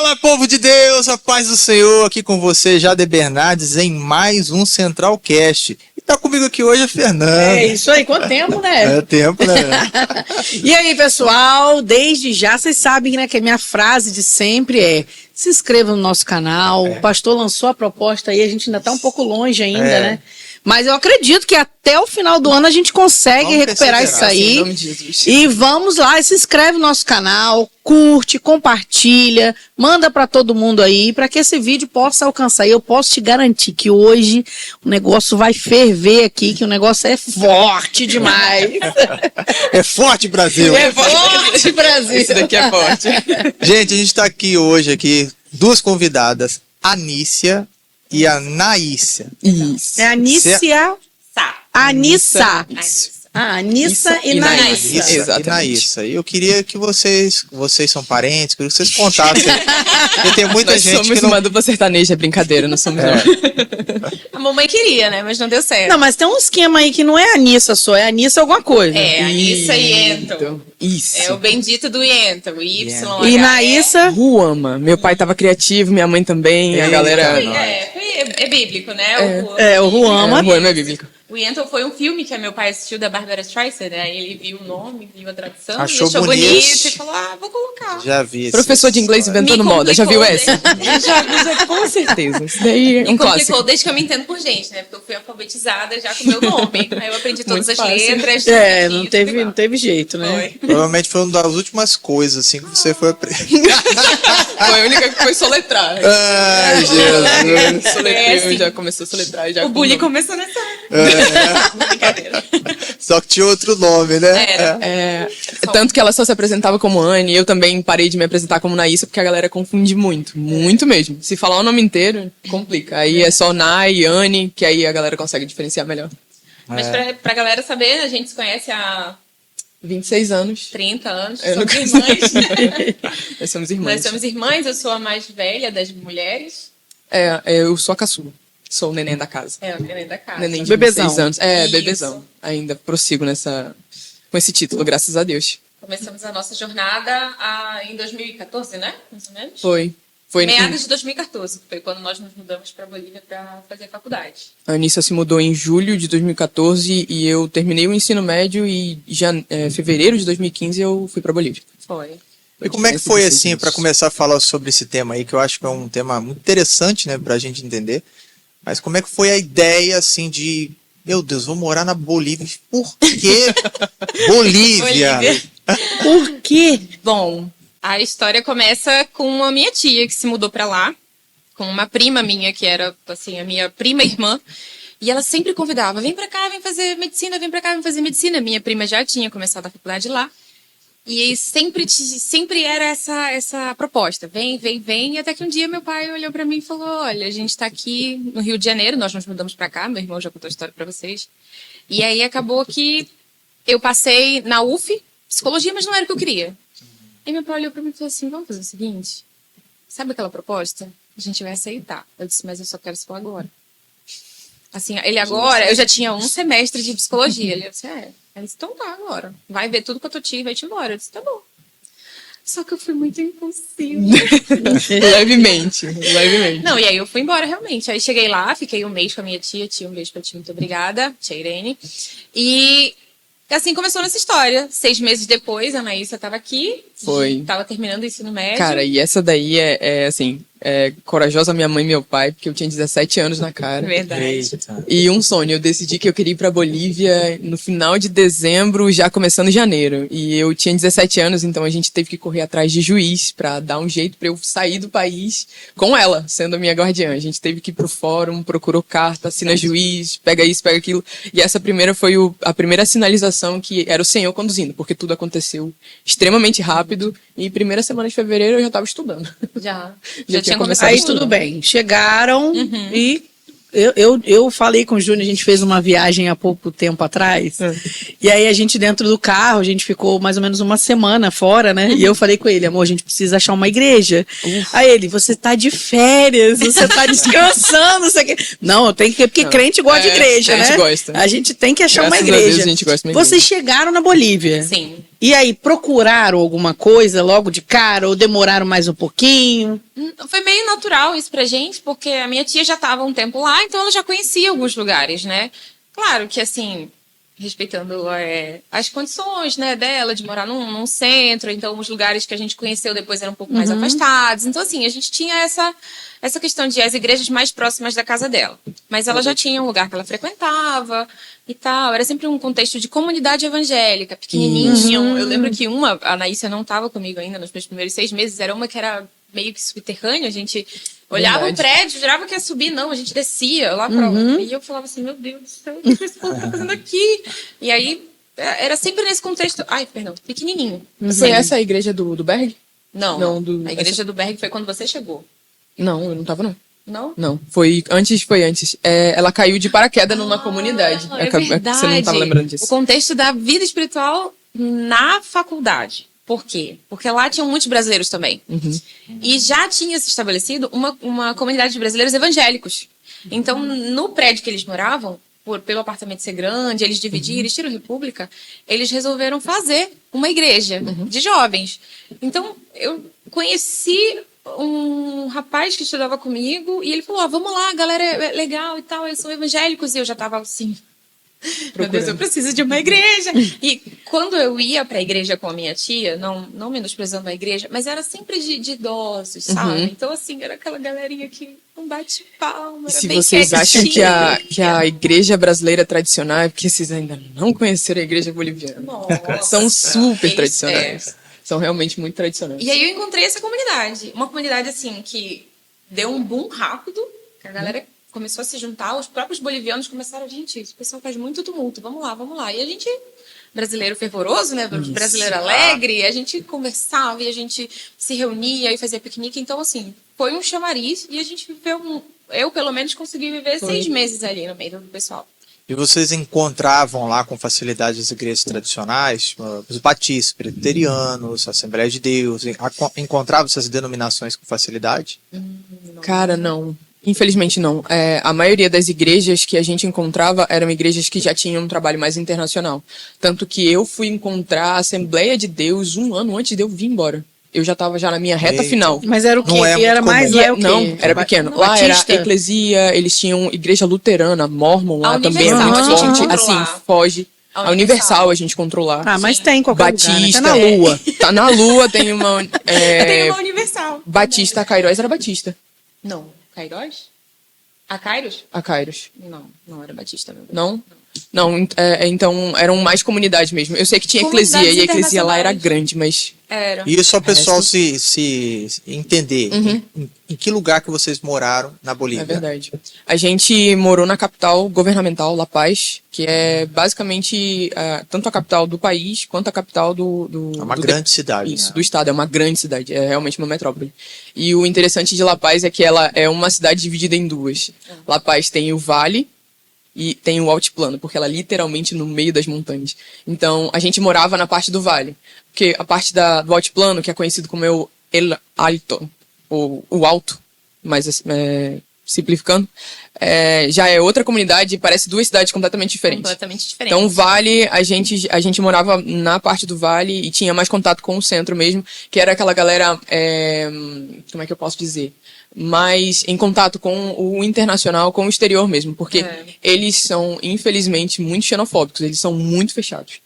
Fala, povo de Deus, a paz do Senhor, aqui com você, Jader Bernardes, em mais um Centralcast. E tá comigo aqui hoje a Fernanda. É isso aí, quanto tempo, né? É tempo, né? E aí, pessoal, desde já, vocês sabem, né, que a minha frase de sempre é: se inscreva no nosso canal, o pastor lançou a proposta aí, a gente ainda tá um pouco longe ainda, né? Mas eu acredito que até o final do ano a gente consegue recuperar isso aí. em nome de Jesus. E vamos lá, se inscreve no nosso canal, curte, compartilha, manda pra todo mundo aí, pra que esse vídeo possa alcançar. E eu posso te garantir que hoje o negócio vai ferver aqui, que o negócio é forte demais. É forte, Brasil! É forte, Brasil! Esse daqui é forte. Gente, a gente tá aqui hoje, duas convidadas, a Nícia e a Naícia. Isso. É a Nícia. Anissa. Isso. Ah, Anissa e Naíssa. Naíssa. Nícia e Exatamente. Naíssa. E eu queria que vocês são parentes, queria que vocês contassem. Porque tem muita Nós gente somos que não... uma dupla sertaneja, é brincadeira, não somos não. A mamãe queria, né? Mas não deu certo. Não, mas tem um esquema aí que não é Anissa só, é Anissa alguma coisa. É, Anissa e Ento. Isso. É o bendito do Yento, o Y. E Naíssa? Ruama. Meu pai tava criativo, minha mãe também, a galera... É bíblico, né? O Ruama. Ruama é bíblico. O Yentl foi um filme que meu pai assistiu da Barbara Streisand, né? Ele viu o nome, viu a tradução, Achou achou bonito. bonito e falou, vou colocar. Já vi esse. Professor de inglês inventando Me moda, já viu complicou, essa? né? já, com certeza. Isso daí é Me um complicou clássico. desde que eu me entendo por gente, né? Porque eu fui alfabetizada já com o meu nome. Aí eu aprendi todas Muito as fácil. letras. É, tudo não igual. teve jeito, né? Foi. Provavelmente foi uma das últimas coisas assim que você foi aprender. Foi a única que foi soletrar. Ai, Jesus. Soletrei, já começou a soletrar. Já O bullying começou nessa brincadeira. Só que tinha outro nome, né? Era. Tanto que ela só se apresentava como Anne, eu também parei de me apresentar como Naíssa, porque a galera confunde muito, muito mesmo. Se falar o nome inteiro, complica. Aí é só Nai, Anne, que aí a galera consegue diferenciar melhor. Mas pra galera saber, a gente se conhece há 26 anos. 30 anos. Eu Somos nunca- irmãs. Nós somos irmãs. Nós somos irmãs, eu sou a mais velha das mulheres. Eu sou a caçula. Sou o neném da casa. É, o neném da casa. Neném de Bebezão. 26 anos. É, Isso. bebezão. Ainda prossigo com esse título, graças a Deus. Começamos a nossa jornada em 2014, né? Mais ou menos. Foi Meados de 2014, foi quando nós nos mudamos para Bolívia para fazer faculdade. A Anícia se mudou em julho de 2014 e eu terminei o ensino médio e fevereiro de 2015 eu fui para Bolívia. Foi. E como é que foi assim, para começar a falar sobre esse tema aí, que eu acho que é um tema muito interessante, né, pra gente entender. Mas como é que foi a ideia, assim, de... Meu Deus, vou morar na Bolívia. Por quê? Bolívia? Por quê? Bom, a história começa com a minha tia que se mudou para lá, com uma prima minha que era assim a minha prima irmã, e ela sempre convidava: vem para cá, vem fazer medicina, vem para cá, vem fazer medicina. Minha prima já tinha começado a faculdade lá. E aí sempre era essa proposta: vem, vem, vem. E até que um dia meu pai olhou para mim e falou: olha, a gente tá aqui no Rio de Janeiro, nós nos mudamos para cá, meu irmão já contou a história para vocês. E aí acabou que eu passei na UF, psicologia, mas não era o que eu queria. Aí meu pai olhou pra mim e falou assim: vamos fazer o seguinte, sabe aquela proposta? A gente vai aceitar. Eu disse: mas eu só quero isso agora. Assim, ele agora, eu já tinha um semestre de psicologia. Ele disse: Ele disse: então tá, agora. Vai ver tudo com a tua tia e vai te embora. Eu disse: tá bom. Só que eu fui muito impulsiva. Levemente. Não, e aí eu fui embora realmente. Aí cheguei lá, fiquei um mês com a minha tia. Tia, um beijo pra ti, muito obrigada. Tia Irene. E assim começou nessa história. 6 meses depois, a Anaísa tava aqui. Foi. Tava terminando o ensino médio. Cara, e essa daí é corajosa minha mãe e meu pai, porque eu tinha 17 anos na cara. Verdade. Eita. E um sonho, eu decidi que eu queria ir pra Bolívia no final de dezembro, já começando janeiro. E eu tinha 17 anos, então a gente teve que correr atrás de juiz pra dar um jeito pra eu sair do país com ela, sendo a minha guardiã. A gente teve que ir pro fórum, procurou carta, assina juiz, pega isso, pega aquilo. E essa primeira foi a primeira sinalização que era o Senhor conduzindo, porque tudo aconteceu extremamente rápido. E primeira semana de fevereiro eu já tava estudando. Já Já tinha tinha começado. Aí a estudar. tudo bem, chegaram e eu falei com o Júnior, a gente fez uma viagem há pouco tempo atrás, e aí a gente dentro do carro, a gente ficou mais ou menos uma semana fora, né? E eu falei com ele: amor, a gente precisa achar uma igreja. Aí ele: você tá de férias, você tá descansando, você quer... Não, eu tenho que, porque crente gosta de igreja, a gente né? gosta. A gente tem que achar Graças uma a Deus, igreja. a gente gosta de uma Vocês chegaram na Bolívia. Sim. E aí, procuraram alguma coisa logo de cara ou demoraram mais um pouquinho? Foi meio natural isso pra gente, porque a minha tia já estava um tempo lá, então ela já conhecia alguns lugares, né? Claro que, assim, respeitando as condições, né, dela, de morar num centro, então os lugares que a gente conheceu depois eram um pouco mais afastados. Então, assim, a gente tinha essa questão de as igrejas mais próximas da casa dela. Mas ela já tinha um lugar que ela frequentava e tal. Era sempre um contexto de comunidade evangélica, pequenininho. Eu lembro que a Anaísia não estava comigo ainda nos meus primeiros 6 meses, era uma que era meio que subterrânea, a gente olhava o prédio, jurava que ia subir, não, a gente descia lá pra lá. E eu falava assim, meu Deus do céu, o que esse povo tá fazendo aqui? E aí, era sempre nesse contexto, pequenininho. Foi essa a igreja do Berg? Não, Não, a igreja do Berg foi quando você chegou. Não, eu não tava, não. Não? Não, foi antes. Ela caiu de paraquedas numa comunidade. É verdade. Você não tava lembrando disso. O contexto da vida espiritual na faculdade. Por quê? Porque lá tinham muitos brasileiros também. E já tinha se estabelecido uma comunidade de brasileiros evangélicos. Então, no prédio que eles moravam, pelo apartamento ser grande, eles dividiram, estilo república, eles resolveram fazer uma igreja de jovens. Então, eu conheci um rapaz que estudava comigo e ele falou, vamos lá, a galera é legal e tal, eles são evangélicos. E eu já tava assim... Meu Deus, eu preciso de uma igreja. E quando eu ia pra igreja com a minha tia, não menosprezando a igreja, mas era sempre de idosos, sabe? Então, assim, era aquela galerinha que não bate palma. Se vocês acham que a igreja brasileira tradicional é porque vocês ainda não conheceram a igreja boliviana. Nossa, são super tradicionais. São realmente muito tradicionais. E aí eu encontrei essa comunidade. Uma comunidade, assim, que deu um boom rápido, que a galera começou a se juntar, os próprios bolivianos começaram, gente, esse pessoal faz muito tumulto, vamos lá. E a gente, brasileiro fervoroso, né, brasileiro alegre, a gente conversava e a gente se reunia e fazia piquenique. Então, assim, foi um chamariz e a gente viveu, eu pelo menos consegui viver 6 meses ali no meio do pessoal. E vocês encontravam lá com facilidade as igrejas tradicionais, os batistas, presbiterianos, Assembleia de Deus, encontravam essas denominações com facilidade? Cara, não. Infelizmente não. A maioria das igrejas que a gente encontrava eram igrejas que já tinham um trabalho mais internacional. Tanto que eu fui encontrar a Assembleia de Deus 1 ano antes de eu vir embora. Eu já estava já na minha reta final. Mas era o quê? Não é Era muito mais comum. lá o quê? Não, era pequeno. Lá Batista? era eclesia, eles tinham igreja luterana, mormon lá A também. É Universal, muito a gente forte. encontrou lá. Assim, foge. A Universal a gente encontrou lá. Ah, mas tem em qualquer Batista. lugar, né? Tá na Lua. Tá na Lua, tem uma... Tem uma Universal. Batista, a Cairóis era Batista. Não. Cairóis? A Cairos? A Cairos. Não era Batista, meu Deus. Não? Não, então eram mais comunidades mesmo. Eu sei que tinha eclesia, e a eclesia lá era grande, mas... Era. E só o pessoal se entender em que lugar que vocês moraram na Bolívia. É verdade. A gente morou na capital governamental, La Paz, que é basicamente tanto a capital do país quanto a capital É uma grande cidade. Isso, né? do estado. É uma grande cidade. É realmente uma metrópole. E o interessante de La Paz é que ela é uma cidade dividida em duas. La Paz tem o vale e tem o altiplano, porque ela é literalmente no meio das montanhas. Então, a gente morava na parte do vale. Porque a parte do altiplano, que é conhecido como El Alto, ou o alto, mas simplificando, já é outra comunidade e parece 2 cidades completamente diferentes. Completamente diferente. Então, o vale, a gente morava na parte do vale e tinha mais contato com o centro mesmo, que era aquela galera, como é que eu posso dizer? Mais em contato com o internacional, com o exterior mesmo, porque eles são, infelizmente, muito xenofóbicos, eles são muito fechados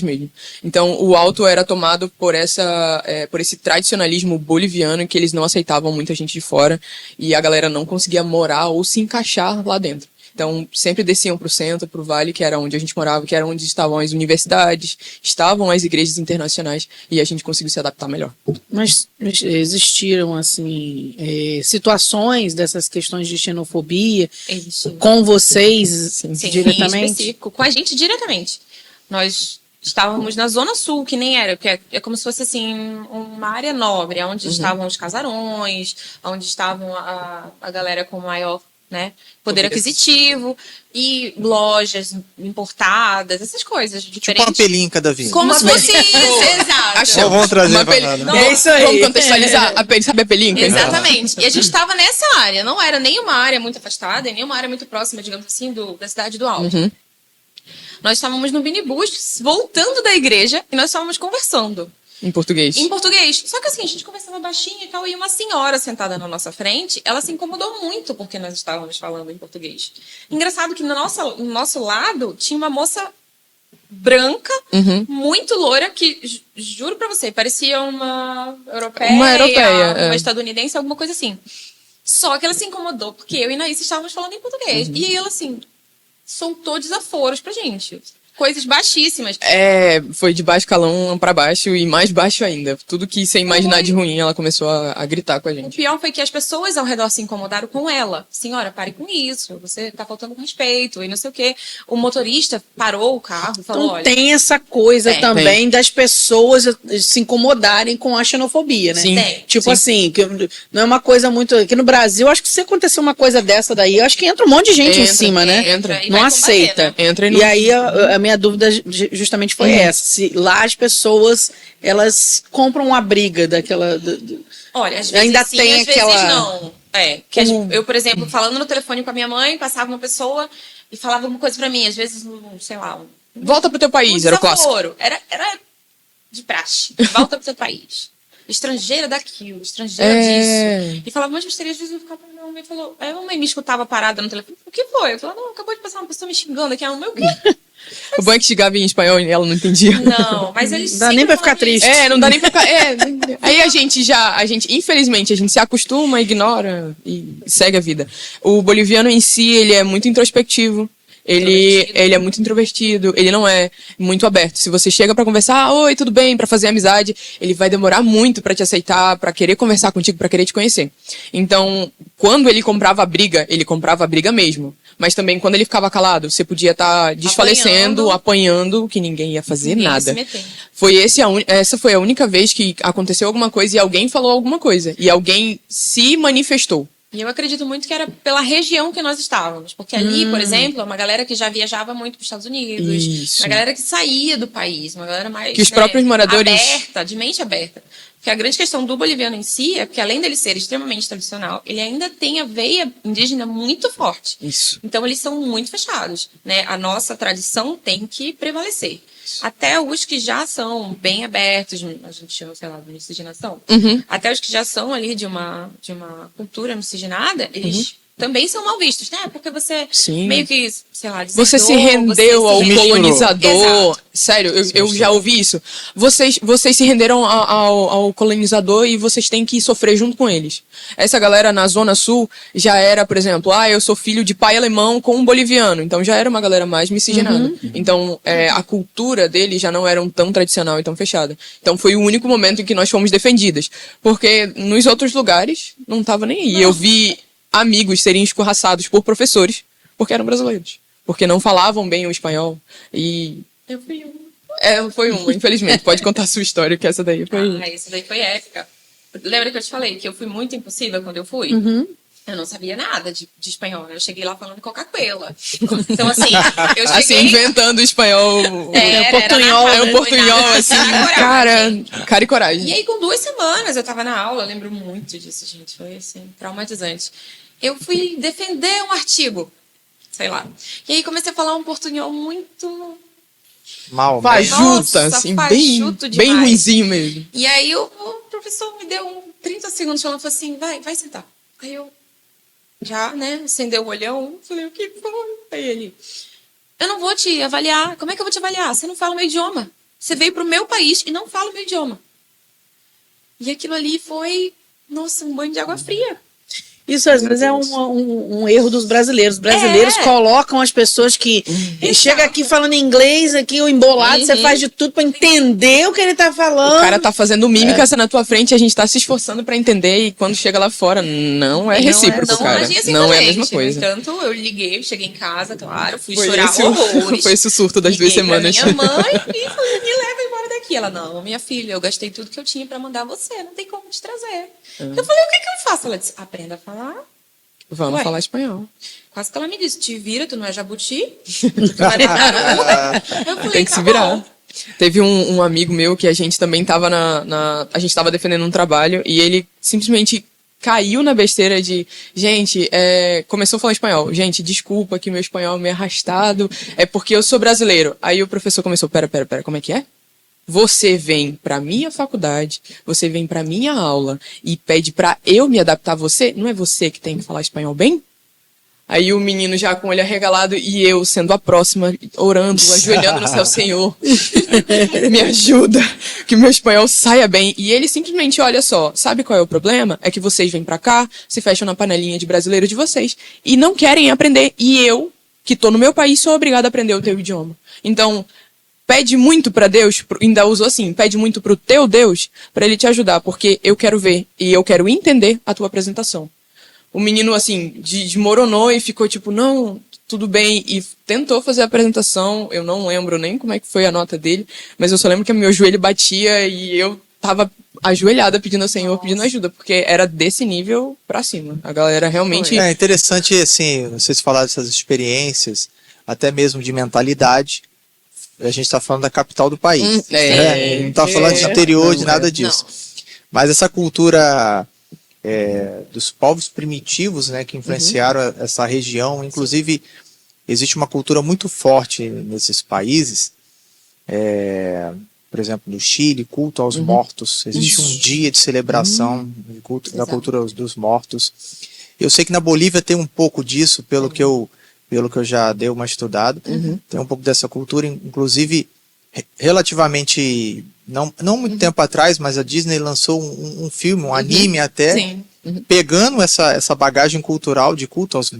mesmo. Então, o alto era tomado por esse tradicionalismo boliviano, que eles não aceitavam muita gente de fora, e a galera não conseguia morar ou se encaixar lá dentro. Então, sempre desciam para o centro, para o vale, que era onde a gente morava, que era onde estavam as universidades, estavam as igrejas internacionais, e a gente conseguiu se adaptar melhor. Mas existiram, assim, situações dessas questões de xenofobia com vocês Sim, diretamente? em específico, com a gente diretamente. Nós estávamos na Zona Sul, que nem era, porque é como se fosse assim, uma área nobre, onde estavam os casarões, onde estavam a galera com maior, né, poder aquisitivo, e lojas importadas, essas coisas Tipo diferentes. uma pelinca da vida. Como se fosse isso, exato. Achamos. Vamos trazer Uma pra cá, né? É isso aí. Vamos contextualizar. Sabe a pelinca? Exatamente. E a gente estava nessa área, não era nem uma área muito afastada, e nem uma área muito próxima, digamos assim, da cidade do Alto. Nós estávamos no minibus, voltando da igreja, e nós estávamos conversando. Em português. Em português. Só que assim, a gente conversava baixinho e tal, e uma senhora sentada na nossa frente, ela se incomodou muito porque nós estávamos falando em português. Engraçado que no nosso lado tinha uma moça branca, muito loira, que, juro pra você, parecia uma europeia, uma estadunidense, alguma coisa assim. Só que ela se incomodou porque eu e Naís estávamos falando em português. E ela, assim, soltou desaforos pra gente. Coisas baixíssimas. Foi de baixo calão pra baixo e mais baixo ainda. Tudo que você imaginar de ruim, ela começou a gritar com a O gente. pior foi que as pessoas ao redor se incomodaram com ela. Senhora, pare com isso. Você tá faltando com respeito e não sei o quê. O motorista parou o carro e falou, Então olha... tem essa coisa também das pessoas se incomodarem com a xenofobia, né? Sim. Tipo assim, que não é uma coisa muito... Aqui no Brasil, acho que se acontecer uma coisa dessa daí, eu acho que entra um monte de gente em cima, né? Entra. E Não vai aceita. combater, né? Entra E aí a minha dúvida justamente foi essa. Se lá as pessoas, elas compram uma briga daquela... Olha, às vezes Ainda sim, tem às vezes aquela... não. Eu, por exemplo, falando no telefone com a minha mãe, passava uma pessoa e falava alguma coisa pra mim. Às vezes, sei lá... Volta pro teu país, era o clássico. desaforo. Era de praxe. Volta pro teu país. Estrangeira daquilo, estrangeira disso. E falava, mas gostaria, às vezes eu ficava, minha mãe falou, aí a mamãe me escutava parada no telefone. O que foi? Eu falava, não, acabou de passar uma pessoa me xingando aqui. Ela, o quê? O bom é que chegava em espanhol e ela não entendia. Não, mas eles Não dá nem pra ficar triste. Não dá nem pra ficar. Aí a gente, infelizmente, a gente se acostuma, ignora e segue a vida. O boliviano em si, ele é muito introspectivo. Ele é muito introvertido, ele não é muito aberto. Se você chega pra conversar, oi, tudo bem, pra fazer amizade, ele vai demorar muito pra te aceitar, pra querer conversar contigo, pra querer te conhecer. Então, quando ele comprava a briga mesmo. Mas também quando ele ficava calado, você podia estar desfalecendo, apanhando, que ninguém ia fazer nada. Essa foi a única vez que aconteceu alguma coisa e alguém falou alguma coisa. E alguém se manifestou. E eu acredito muito que era pela região que nós estávamos. Porque ali, por exemplo, é uma galera que já viajava muito para os Estados Unidos. Isso. Uma galera que saía do país. Uma galera mais, que os próprios moradores... aberta, de mente aberta. Porque a grande questão do boliviano em si é que, além dele ser extremamente tradicional, ele ainda tem a veia indígena muito forte. Isso. Então, eles são muito fechados, né? A nossa tradição tem que prevalecer. Até os que já são bem abertos, a gente chama, sei lá, de miscigenação. Até os que já são ali de uma cultura miscigenada, eles também são mal vistos, né? Porque você meio que, sei lá, você se rendeu ao colonizador. Exato. Sério, eu já ouvi isso. Vocês se renderam ao colonizador e vocês têm que sofrer junto com eles. Essa galera na Zona Sul já era, por exemplo, eu sou filho de pai alemão com um boliviano. Então já era uma galera mais miscigenada. Então a cultura deles já não era tão tradicional e tão fechada. Então foi o único momento em que nós fomos defendidas. Porque nos outros lugares não tava nem aí. Eu vi amigos serem escorraçados por professores porque eram brasileiros. Porque não falavam bem o espanhol. E... eu fui uma. Foi uma, infelizmente. Pode contar a sua história, que essa daí foi... essa daí foi épica. Lembra que eu te falei que eu fui muito impulsiva quando eu fui? Eu não sabia nada de espanhol. Eu cheguei lá falando Coca-Cola. Então, assim, eu cheguei... Assim, inventando espanhol... É um portunhol, assim, cara e coragem. E aí, com 2 semanas, eu tava na aula, eu lembro muito disso, gente. Foi, assim, traumatizante. Eu fui defender um artigo, sei lá. E aí, comecei a falar um portunhol muito... mal. Fajuta, Nossa, assim, fajuto bem demais. ruinzinho mesmo. E aí, o professor me deu 30 segundos falando, falou assim, vai sentar. Aí eu... já, né, acendeu o olhão, falei, o que foi? Aí ele, eu não vou te avaliar. Como é que eu vou te avaliar? Você não fala o meu idioma. Você veio pro meu país e não fala o meu idioma. E aquilo ali foi, nossa, um banho de água fria. Isso às vezes é um erro dos brasileiros. Os brasileiros colocam as pessoas que chega aqui falando inglês, aqui o embolado, você faz de tudo pra entender o que ele tá falando. O cara tá fazendo mímica na tua frente e a gente tá se esforçando pra entender e quando chega lá fora não é recíproco, cara. Assim não é a mesma coisa. No entanto, eu liguei, cheguei em casa, claro, fui Foi chorar horrores. Foi esse o surto das 2 semanas. Minha mãe e falei, me leva embora daqui. Ela, não, minha filha, eu gastei tudo que eu tinha pra mandar você, não tem como te trazer. Eu falei, o que eu faço? Ela disse, aprenda a falar. Vamos falar espanhol. Quase que ela me disse, te vira, tu não é jabuti? Tu vai dar eu falei, tem que se virar. Bom. Teve um amigo meu que a gente também tava a gente tava defendendo um trabalho e ele simplesmente caiu na besteira de, gente, começou a falar espanhol. Gente, desculpa que meu espanhol é meio arrastado, é porque eu sou brasileiro. Aí o professor começou, pera, como é que é? Você vem pra minha faculdade, você vem pra minha aula e pede pra eu me adaptar a você? Não é você que tem que falar espanhol bem? Aí o menino já com o olho arregalado e eu sendo a próxima, orando, ajoelhando no céu, Senhor, me ajuda, que meu espanhol saia bem. E ele simplesmente, olha só, sabe qual é o problema? É que vocês vêm pra cá, se fecham na panelinha de brasileiro de vocês e não querem aprender. E eu, que tô no meu país, sou obrigada a aprender o teu idioma. Então, pede muito pra Deus, ainda usou assim, pede muito pro teu Deus pra ele te ajudar, porque eu quero ver e eu quero entender a tua apresentação. O menino, assim, desmoronou e ficou tipo, não, tudo bem, e tentou fazer a apresentação, eu não lembro nem como é que foi a nota dele, mas eu só lembro que meu joelho batia e eu tava ajoelhada pedindo ao Senhor, pedindo ajuda, porque era desse nível pra cima. A galera realmente... É interessante, assim, vocês falaram dessas experiências, até mesmo de mentalidade. A gente tá falando da capital do país. Não tá falando de interior, de nada disso. Mas essa cultura... dos povos primitivos, né, que influenciaram essa região. Inclusive, existe uma cultura muito forte nesses países. Por exemplo, no Chile, culto aos mortos. Existe um dia de celebração de culto, da cultura dos mortos. Eu sei que na Bolívia tem um pouco disso, pelo que eu já dei uma estudada. Tem um pouco dessa cultura, inclusive relativamente não muito tempo atrás, mas a Disney lançou um filme, um anime até, pegando essa bagagem cultural de culto aos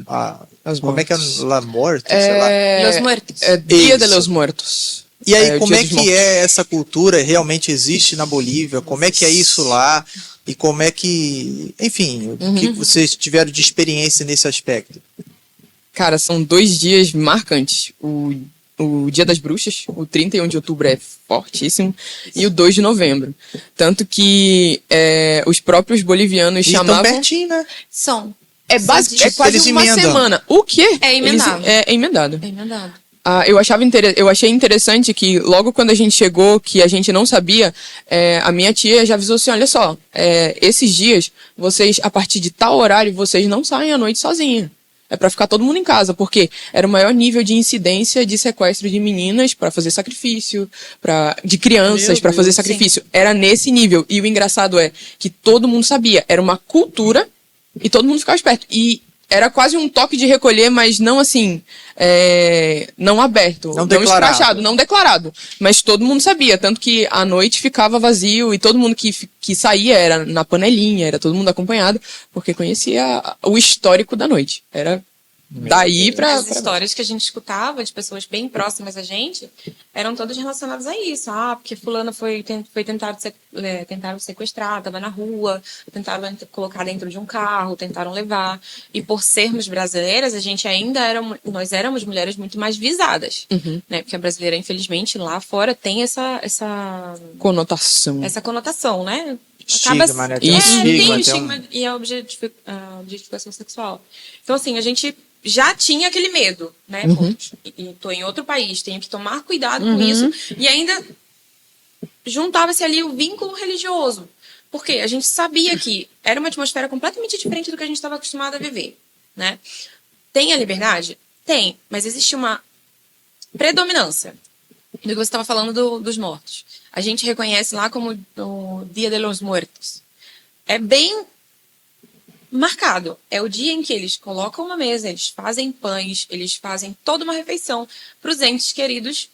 como é que é? La Morte, sei lá. Los Muertos. Dia de los Muertos. E aí, como Dia é dos que Mortos. é essa cultura? Realmente existe na Bolívia? Como é que é isso lá? E como é que... Enfim, o que vocês tiveram de experiência nesse aspecto? Cara, são 2 dias marcantes. O Dia das Bruxas, o 31 de outubro é fortíssimo, e o 2 de novembro. Tanto que os próprios bolivianos E chamavam... tão pertinho, né? São. É quase Eles uma emendam. semana. O quê? É emendado. É emendado. É emendado. Eu achei interessante que logo quando a gente chegou, que a gente não sabia, a minha tia já avisou assim, olha só, esses dias, vocês, a partir de tal horário, vocês não saem à noite sozinha. É pra ficar todo mundo em casa, porque era o maior nível de incidência de sequestro de meninas pra fazer sacrifício, de crianças pra fazer sacrifício. Era nesse nível. E o engraçado é que todo mundo sabia. Era uma cultura e todo mundo ficava esperto. E era quase um toque de recolher, mas não assim, não aberto, não escrachado, não declarado. Mas todo mundo sabia, tanto que à noite ficava vazio e todo mundo que saía era na panelinha, era todo mundo acompanhado, porque conhecia o histórico da noite. Era daí pra... As histórias que a gente escutava de pessoas bem próximas a gente eram todas relacionadas a isso. Porque fulano foi tentaram sequestrar, estava na rua, tentaram colocar dentro de um carro, tentaram levar. E por sermos brasileiras, a gente nós éramos mulheres muito mais visadas, né? Porque a brasileira, infelizmente, lá fora tem essa conotação. Essa conotação, né? Estigma, né? Tem um Isso. estigma, tem tem estigma e a objetificação sexual. Então, assim, a gente já tinha aquele medo, né? E tô em outro país, tenho que tomar cuidado com isso. E ainda juntava-se ali o vínculo religioso. Porque a gente sabia que era uma atmosfera completamente diferente do que a gente estava acostumado a viver, né? Tem a liberdade? Tem, mas existe uma predominância do que você estava falando dos mortos. A gente reconhece lá como o Dia de los Muertos. É bem marcado. É o dia em que eles colocam uma mesa, eles fazem pães, eles fazem toda uma refeição para os entes queridos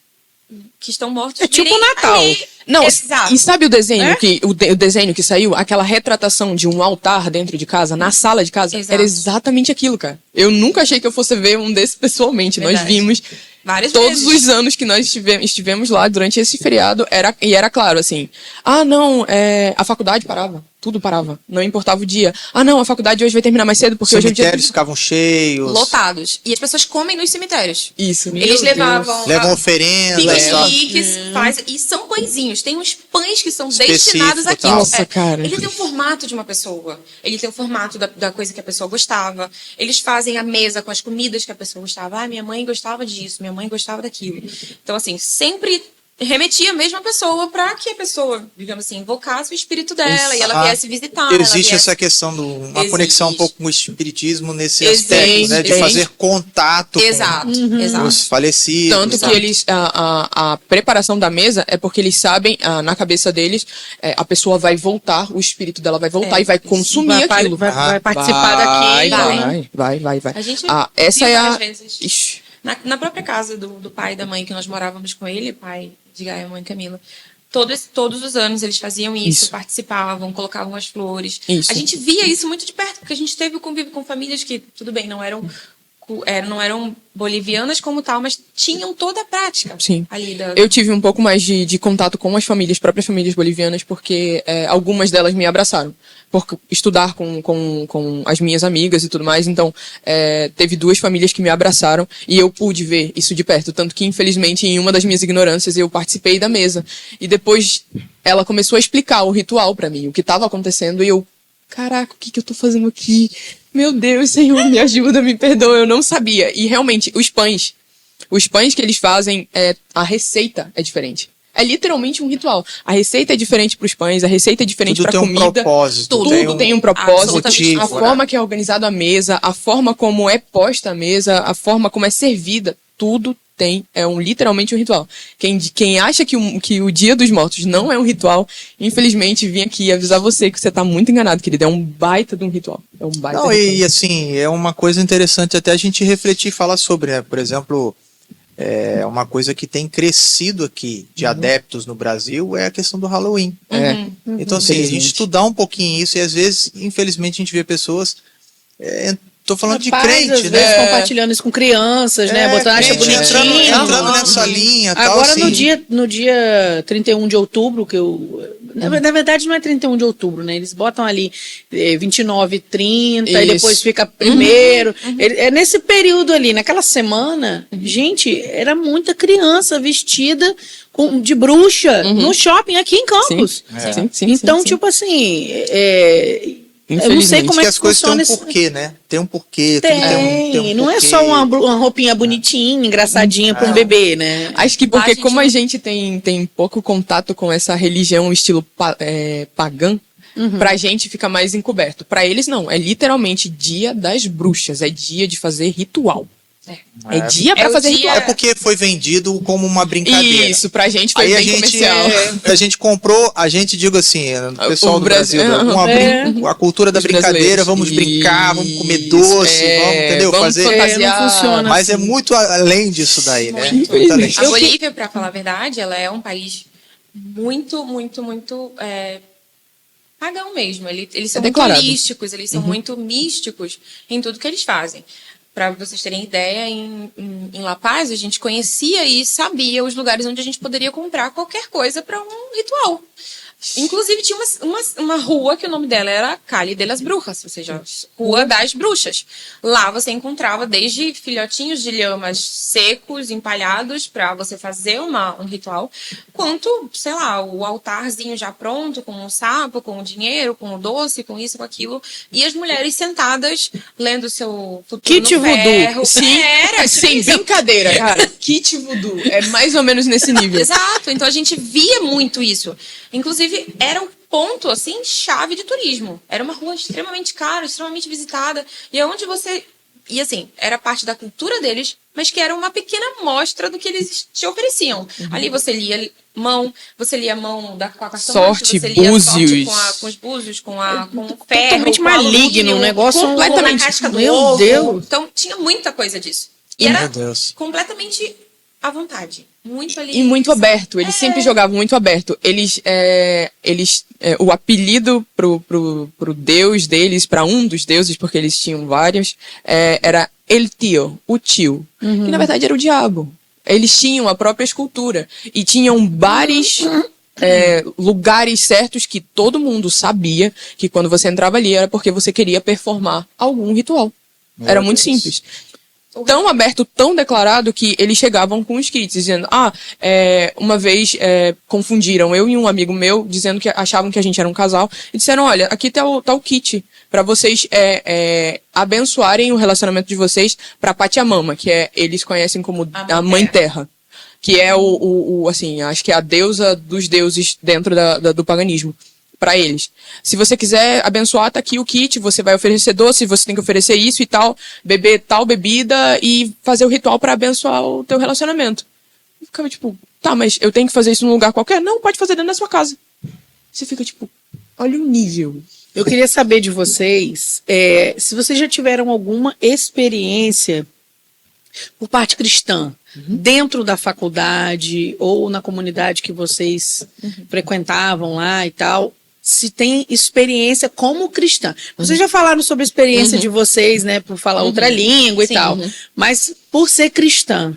que estão mortos. É tipo virem Natal. ali. Não, Exato. e sabe o desenho o desenho que saiu? Aquela retratação de um altar dentro de casa, na sala de casa? Exato. Era exatamente aquilo, cara. Eu nunca achei que eu fosse ver um desses pessoalmente. Verdade. Nós vimos Várias todos vezes. os anos que nós estivemos lá durante esse feriado. Era claro, assim. A faculdade parava. Tudo parava. Não importava o dia. Não, a faculdade hoje vai terminar mais cedo porque Os hoje é o dia... cemitérios ficavam cheios. Lotados. E as pessoas comem nos cemitérios. Isso. Eles levavam Levam oferendas. piqueniques, e são pãezinhos. Tem uns pães que são Específico, destinados àquilo. tal. Nossa, cara. Ele tem o formato de uma pessoa. Ele tem o formato da coisa que a pessoa gostava. Eles fazem a mesa com as comidas que a pessoa gostava. Minha mãe gostava disso, minha mãe gostava daquilo. Então, assim, sempre remetia a mesma pessoa para que a pessoa, digamos assim, invocasse o espírito dela e ela viesse visitar. ela Existe viesse... essa questão de uma conexão um pouco com o espiritismo nesse Existe, aspecto, né? De fazer contato Exato, com os falecidos. Tanto que eles, a preparação da mesa é porque eles sabem, na cabeça deles, a pessoa vai voltar, o espírito dela vai voltar e vai consumir aquilo. Vai participar daquilo. Vai. A gente essa viu é várias a... vezes. Ixi. Na própria casa do pai e da mãe que nós morávamos com ele, pai de Gaia, mãe Camila, todos os anos eles faziam isso, participavam, colocavam as flores. Isso. A gente via isso muito de perto, porque a gente teve o convívio com famílias que, tudo bem, não eram bolivianas como tal, mas tinham toda a prática. Sim. Ali Eu tive um pouco mais de contato com as próprias famílias bolivianas, porque algumas delas me abraçaram. Por estudar com as minhas amigas e tudo mais, então teve 2 famílias que me abraçaram e eu pude ver isso de perto, tanto que infelizmente em uma das minhas ignorâncias eu participei da mesa e depois ela começou a explicar o ritual pra mim, o que estava acontecendo e eu, caraca, o que eu tô fazendo aqui? Meu Deus, Senhor, me ajuda, me perdoa, eu não sabia. E realmente, os pães que eles fazem, a receita é diferente. É literalmente um ritual. A receita é diferente para os pães, a receita é diferente para a comida. Tudo tem um propósito. Tudo tem um propósito. Motivo, a forma que é organizada a mesa, a forma como é posta a mesa, a forma como é servida, tudo tem. Literalmente um ritual. Quem acha que o Dia dos Mortos não é um ritual, infelizmente vim aqui avisar você que você tá muito enganado, querido. É um baita de um ritual. É um baita Não, ritual. e assim, é uma coisa interessante até a gente refletir e falar sobre, né? Por exemplo, uma coisa que tem crescido aqui de adeptos no Brasil é a questão do Halloween. Então, assim, a gente estudar um pouquinho isso e às vezes, infelizmente, a gente vê pessoas... Tô falando de crente, às né? vezes compartilhando isso com crianças, né? Botando acha crente bonitinho. entrando nessa linha. Agora, tal, assim. no dia 31 de outubro, que eu... Na verdade, não é 31 de outubro, né? Eles botam ali 29, 30, e depois fica primeiro. É nesse período ali, naquela semana, gente, era muita criança vestida de bruxa no shopping aqui em Campos. Sim, Então, sim. tipo assim... Eu não sei Infelizmente. como é que as coisas têm funciona um porquê, né? Tem um porquê. Tem, tudo tem um não é porquê. só uma roupinha bonitinha, engraçadinha para um bebê, né? Acho que porque Lá a gente como a gente tem pouco contato com essa religião estilo pagã, pra gente fica mais encoberto. Pra eles não, é literalmente dia das bruxas, é dia de fazer ritual. É dia pra o fazer dia- ritual. É porque foi vendido como uma brincadeira. Isso, pra gente foi Aí bem comercial. a gente comprou, a gente, digo assim, o pessoal O do Brasil, Brasil, a cultura da Os brincadeira, brasileiros. vamos brincar, vamos comer Isso, doce, vamos, entendeu? vamos Fazer. fantasiar. não funciona. Mas é muito além disso daí, né? Muito. Muito além. A Bolívia, para falar a verdade, ela é um país muito pagão mesmo. Eles são muito declarado. holísticos, eles são muito místicos em tudo que eles fazem. Para vocês terem ideia, em La Paz, a gente conhecia e sabia os lugares onde a gente poderia comprar qualquer coisa para um ritual. Inclusive, tinha uma rua que o nome dela era Calle de las Brujas, ou seja, Rua das Bruxas. Lá você encontrava desde filhotinhos de lhamas secos, empalhados, para você fazer um ritual, quanto, sei lá, o altarzinho já pronto, com um sapo, com o dinheiro, com o doce, com isso, com aquilo. E as mulheres sentadas, lendo o seu futuro Kit no voodoo. ferro. Sim, Era, sem isso. brincadeira, cara. Kit voodoo. É mais ou menos nesse nível. Exato, então a gente via muito isso. Inclusive, era um ponto, assim, chave de turismo. Era uma rua extremamente cara, extremamente visitada. E é onde você... E assim, era parte da cultura deles, mas que era uma pequena amostra do que eles te ofereciam. Ali você lia mão, com a cartomante, Sorte, você lia búzios. sorte com os búzios, com o ferro, Totalmente com a maligno, alumínio, um negócio completamente na casca do Meu ovo. Deus. Então, tinha muita coisa disso. E Meu era Deus. completamente à vontade. Muito ali. E muito aberto, eles sempre jogavam muito aberto. O apelido pro deus deles, para um dos deuses, porque eles tinham vários, era El Tio, o tio. Que na verdade era o diabo. Eles tinham a própria escultura. E tinham vários lugares certos que todo mundo sabia que quando você entrava ali era porque você queria performar algum ritual. Era muito simples. Tão aberto, tão declarado, que eles chegavam com os kits, dizendo, uma vez confundiram eu e um amigo meu, dizendo que achavam que a gente era um casal, e disseram, olha, aqui tá o kit, pra vocês abençoarem o relacionamento de vocês pra Pachamama, que eles conhecem como a Mãe Terra. que é assim, acho que é a deusa dos deuses dentro do paganismo, para eles. Se você quiser abençoar, tá aqui o kit, você vai oferecer doce, você tem que oferecer isso e tal, beber tal bebida e fazer o ritual para abençoar o teu relacionamento. Eu ficava tipo, tá, mas eu tenho que fazer isso num lugar qualquer? Não, pode fazer dentro da sua casa. Você fica tipo, olha o nível. Eu queria saber de vocês, se vocês já tiveram alguma experiência por parte cristã, dentro da faculdade ou na comunidade que vocês frequentavam lá e tal, se tem experiência como cristã. Vocês já falaram sobre a experiência de vocês, né, por falar outra língua e tal, mas por ser cristã.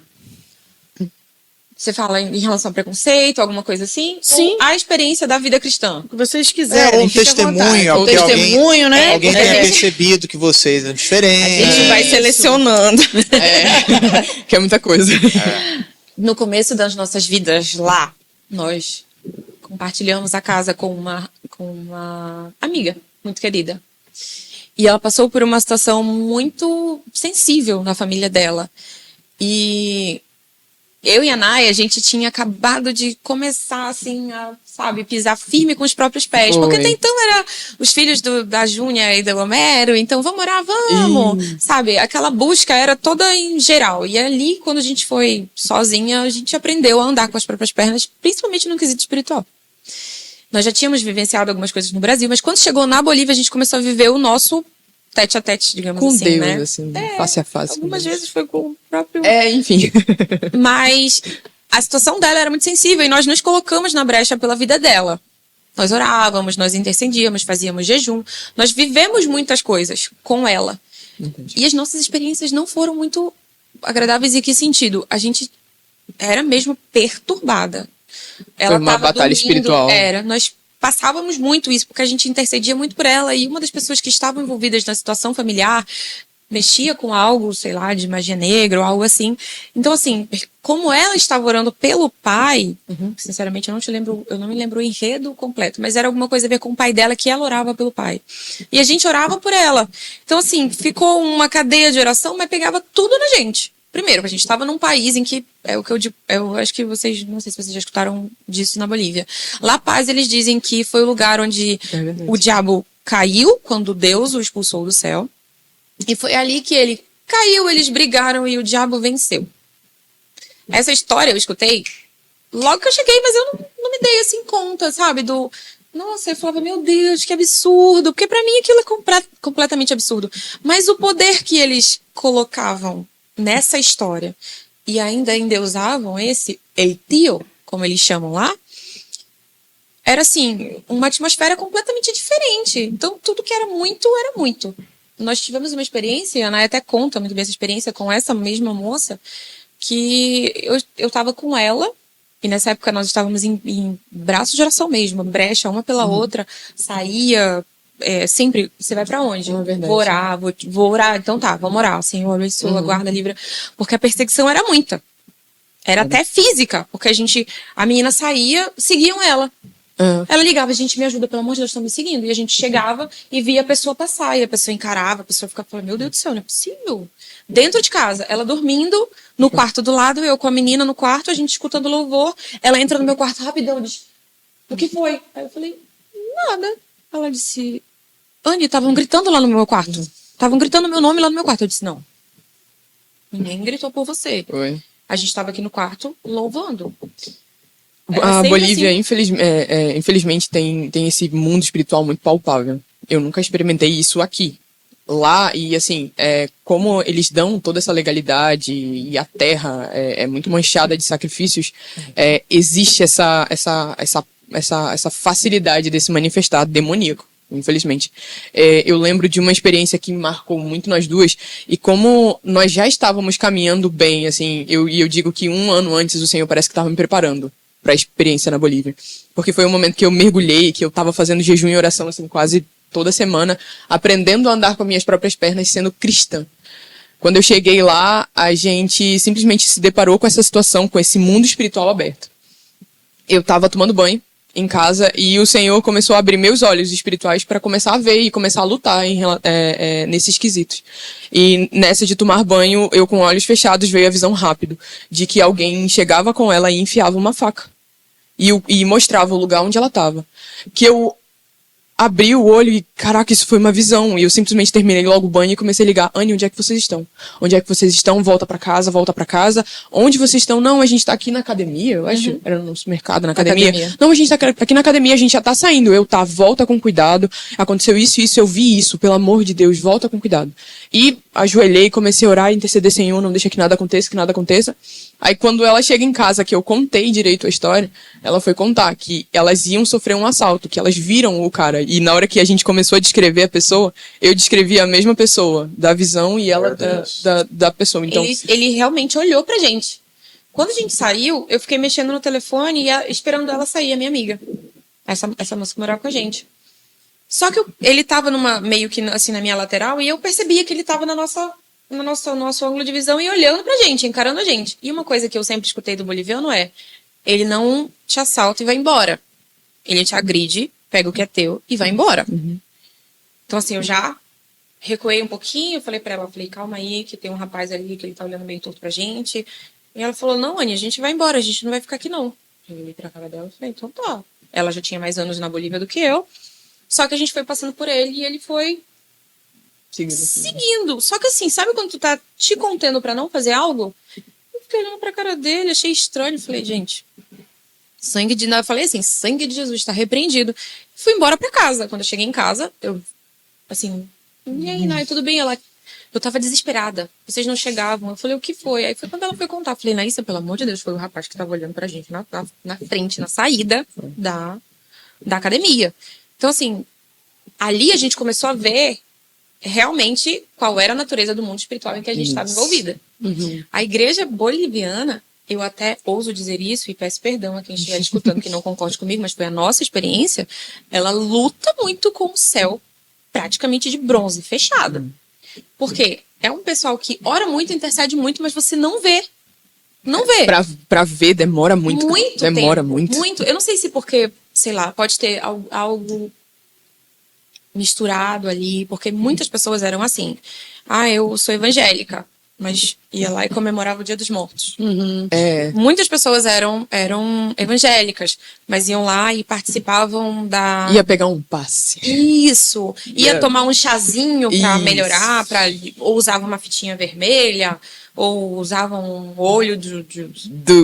Você fala em relação a preconceito, alguma coisa assim? Sim. Ou a experiência da vida cristã? O que vocês quiserem. Ou um testemunho, Um testemunho, né? Alguém tenha percebido que vocês são diferentes. A gente vai selecionando. Que é muita coisa. No começo das nossas vidas lá, nós compartilhamos a casa com uma amiga muito querida. E ela passou por uma situação muito sensível na família dela. E eu e a Naya, a gente tinha acabado de começar, assim, a, sabe, pisar firme com os próprios pés. Porque até então era os filhos da Júnia e do Homero, então vamos orar, vamos. Sabe, aquela busca era toda em geral. E ali, quando a gente foi sozinha, a gente aprendeu a andar com as próprias pernas, principalmente no quesito espiritual. Nós já tínhamos vivenciado algumas coisas no Brasil, mas quando chegou na Bolívia, a gente começou a viver o nosso tete a tete, digamos Com assim, Deus, né? assim, face a face. Algumas vezes foi com o próprio... Enfim. Mas a situação dela era muito sensível e nós nos colocamos na brecha pela vida dela. Nós orávamos, nós intercedíamos, fazíamos jejum. Nós vivemos muitas coisas com ela. Entendi. E as nossas experiências não foram muito agradáveis. Em que sentido? A gente era mesmo perturbada. Ela Foi uma tava batalha dormindo, espiritual. nós passávamos muito isso, porque a gente intercedia muito por ela, e uma das pessoas que estavam envolvidas na situação familiar mexia com algo, sei lá, de magia negra ou algo assim. Então, assim, como ela estava orando pelo pai, sinceramente eu não me lembro o enredo completo, mas era alguma coisa a ver com o pai dela, que ela orava pelo pai. E a gente orava por ela. Então, assim, ficou uma cadeia de oração, mas pegava tudo na gente. Primeiro, a gente estava num país em que, é o que eu digo, eu acho que vocês, não sei se vocês já escutaram disso na Bolívia. La Paz, eles dizem que foi o lugar onde o diabo caiu, quando Deus o expulsou do céu. E foi ali que ele caiu, eles brigaram e o diabo venceu. Essa história eu escutei logo que eu cheguei, mas eu não me dei assim conta, sabe? Nossa, eu falava, meu Deus, que absurdo. Porque pra mim aquilo é completamente absurdo. Mas o poder que eles colocavam nessa história e ainda endeusavam esse Eitio, como eles chamam lá, era assim, uma atmosfera completamente diferente. Então tudo que era muito, era muito. Nós tivemos uma experiência, a Ana até conta muito bem essa experiência com essa mesma moça, que eu tava com ela, e nessa época nós estávamos em braço de oração mesmo, brecha uma pela outra, saía... sempre, você vai pra onde? Vou orar, vou orar, então tá, vamos orar, Senhor, abençoa, guarda, livra, porque a perseguição era muita, era até física, porque a menina saía, seguiam ela, ela ligava, gente, me ajuda, pelo amor de Deus, estão me seguindo, e a gente chegava e via a pessoa passar, e a pessoa encarava, a pessoa ficava falando, meu Deus do céu, não é possível, dentro de casa, ela dormindo, no quarto do lado, eu com a menina no quarto, a gente escutando louvor, ela entra no meu quarto rapidão, diz, o que foi? Aí eu falei, nada, ela disse, Anny, estavam gritando lá no meu quarto. Estavam gritando meu nome lá no meu quarto. Eu disse, não. Ninguém gritou por você. Oi. A gente estava aqui no quarto louvando. A Bolívia, assim. infelizmente, tem esse mundo espiritual muito palpável. Eu nunca experimentei isso aqui. Lá, e assim, como eles dão toda essa legalidade e a terra é muito manchada de sacrifícios, existe essa facilidade de se manifestar demoníaco. Infelizmente. Eu lembro de uma experiência que marcou muito nós duas, e como nós já estávamos caminhando bem, assim, eu digo que 1 ano antes o Senhor parece que estava me preparando para a experiência na Bolívia. Porque foi um momento que eu mergulhei, que eu estava fazendo jejum e oração, assim, quase toda semana, aprendendo a andar com as minhas próprias pernas, sendo cristã. Quando eu cheguei lá, a gente simplesmente se deparou com essa situação, com esse mundo espiritual aberto. Eu estava tomando banho, em casa e o Senhor começou a abrir meus olhos espirituais para começar a ver e começar a lutar nesses quesitos. E nessa de tomar banho, eu com olhos fechados veio a visão rápido de que alguém chegava com ela e enfiava uma faca e mostrava o lugar onde ela estava. Que eu abri o olho e, caraca, isso foi uma visão. E eu simplesmente terminei logo o banho e comecei a ligar. Anny, onde é que vocês estão? Onde é que vocês estão? Volta pra casa, volta pra casa. Onde vocês estão? Não, a gente tá aqui na academia, eu acho. Era no supermercado, na academia. Não, a gente tá aqui na academia, a gente já tá saindo. Volta com cuidado. Aconteceu isso, eu vi isso. Pelo amor de Deus, volta com cuidado. E ajoelhei, comecei a orar e interceder, Senhor, não deixa que nada aconteça. Aí quando ela chega em casa, que eu contei direito a história, ela foi contar que elas iam sofrer um assalto, que elas viram o cara. E na hora que a gente começou a descrever a pessoa, eu descrevi a mesma pessoa, da visão e ela da pessoa. Então, ele realmente olhou pra gente. Quando a gente saiu, eu fiquei mexendo no telefone e esperando ela sair, a minha amiga. Essa moça que morava com a gente. Só que ele tava meio que assim na minha lateral e eu percebia que ele tava no nosso ângulo de visão e olhando pra gente, encarando a gente. E uma coisa que eu sempre escutei do boliviano é: ele não te assalta e vai embora. Ele te agride, pega o que é teu e vai embora. Então, assim, eu já recuei um pouquinho, falei pra ela, calma aí, que tem um rapaz ali que ele tá olhando meio torto pra gente. E ela falou, não, Anny, a gente vai embora, a gente não vai ficar aqui, não. Eu olhei pra cara dela e falei, então tá. Ela já tinha mais anos na Bolívia do que eu. Só que a gente foi passando por ele e ele foi seguindo. Só que assim, sabe quando tu tá te contendo pra não fazer algo? Eu fiquei olhando pra cara dele, achei estranho. Falei, gente, eu falei assim, sangue de Jesus tá repreendido. Fui embora pra casa. Quando eu cheguei em casa, eu, assim, e aí, Nai, tudo bem? Eu tava desesperada. Vocês não chegavam. Eu falei, o que foi? Aí foi quando ela foi contar. Eu falei, Naísa, pelo amor de Deus, foi o rapaz que tava olhando pra gente na frente, na saída da academia. Então, assim, ali a gente começou a ver realmente qual era a natureza do mundo espiritual em que a gente estava envolvida. A igreja boliviana, eu até ouso dizer isso e peço perdão a quem estiver escutando que não concorde comigo, mas foi a nossa experiência, ela luta muito com o céu praticamente de bronze, fechada. Porque é um pessoal que ora muito, intercede muito, mas você não vê. Não vê. Pra ver, demora muito. Demora tempo, muito. Eu não sei se porque, sei lá, pode ter algo misturado ali, porque muitas pessoas eram assim. Eu sou evangélica, mas ia lá e comemorava o Dia dos Mortos. Muitas pessoas eram evangélicas, mas iam lá e participavam da... Ia pegar um passe. Isso. Ia tomar um chazinho pra melhorar, ou usava uma fitinha vermelha, ou usavam um olho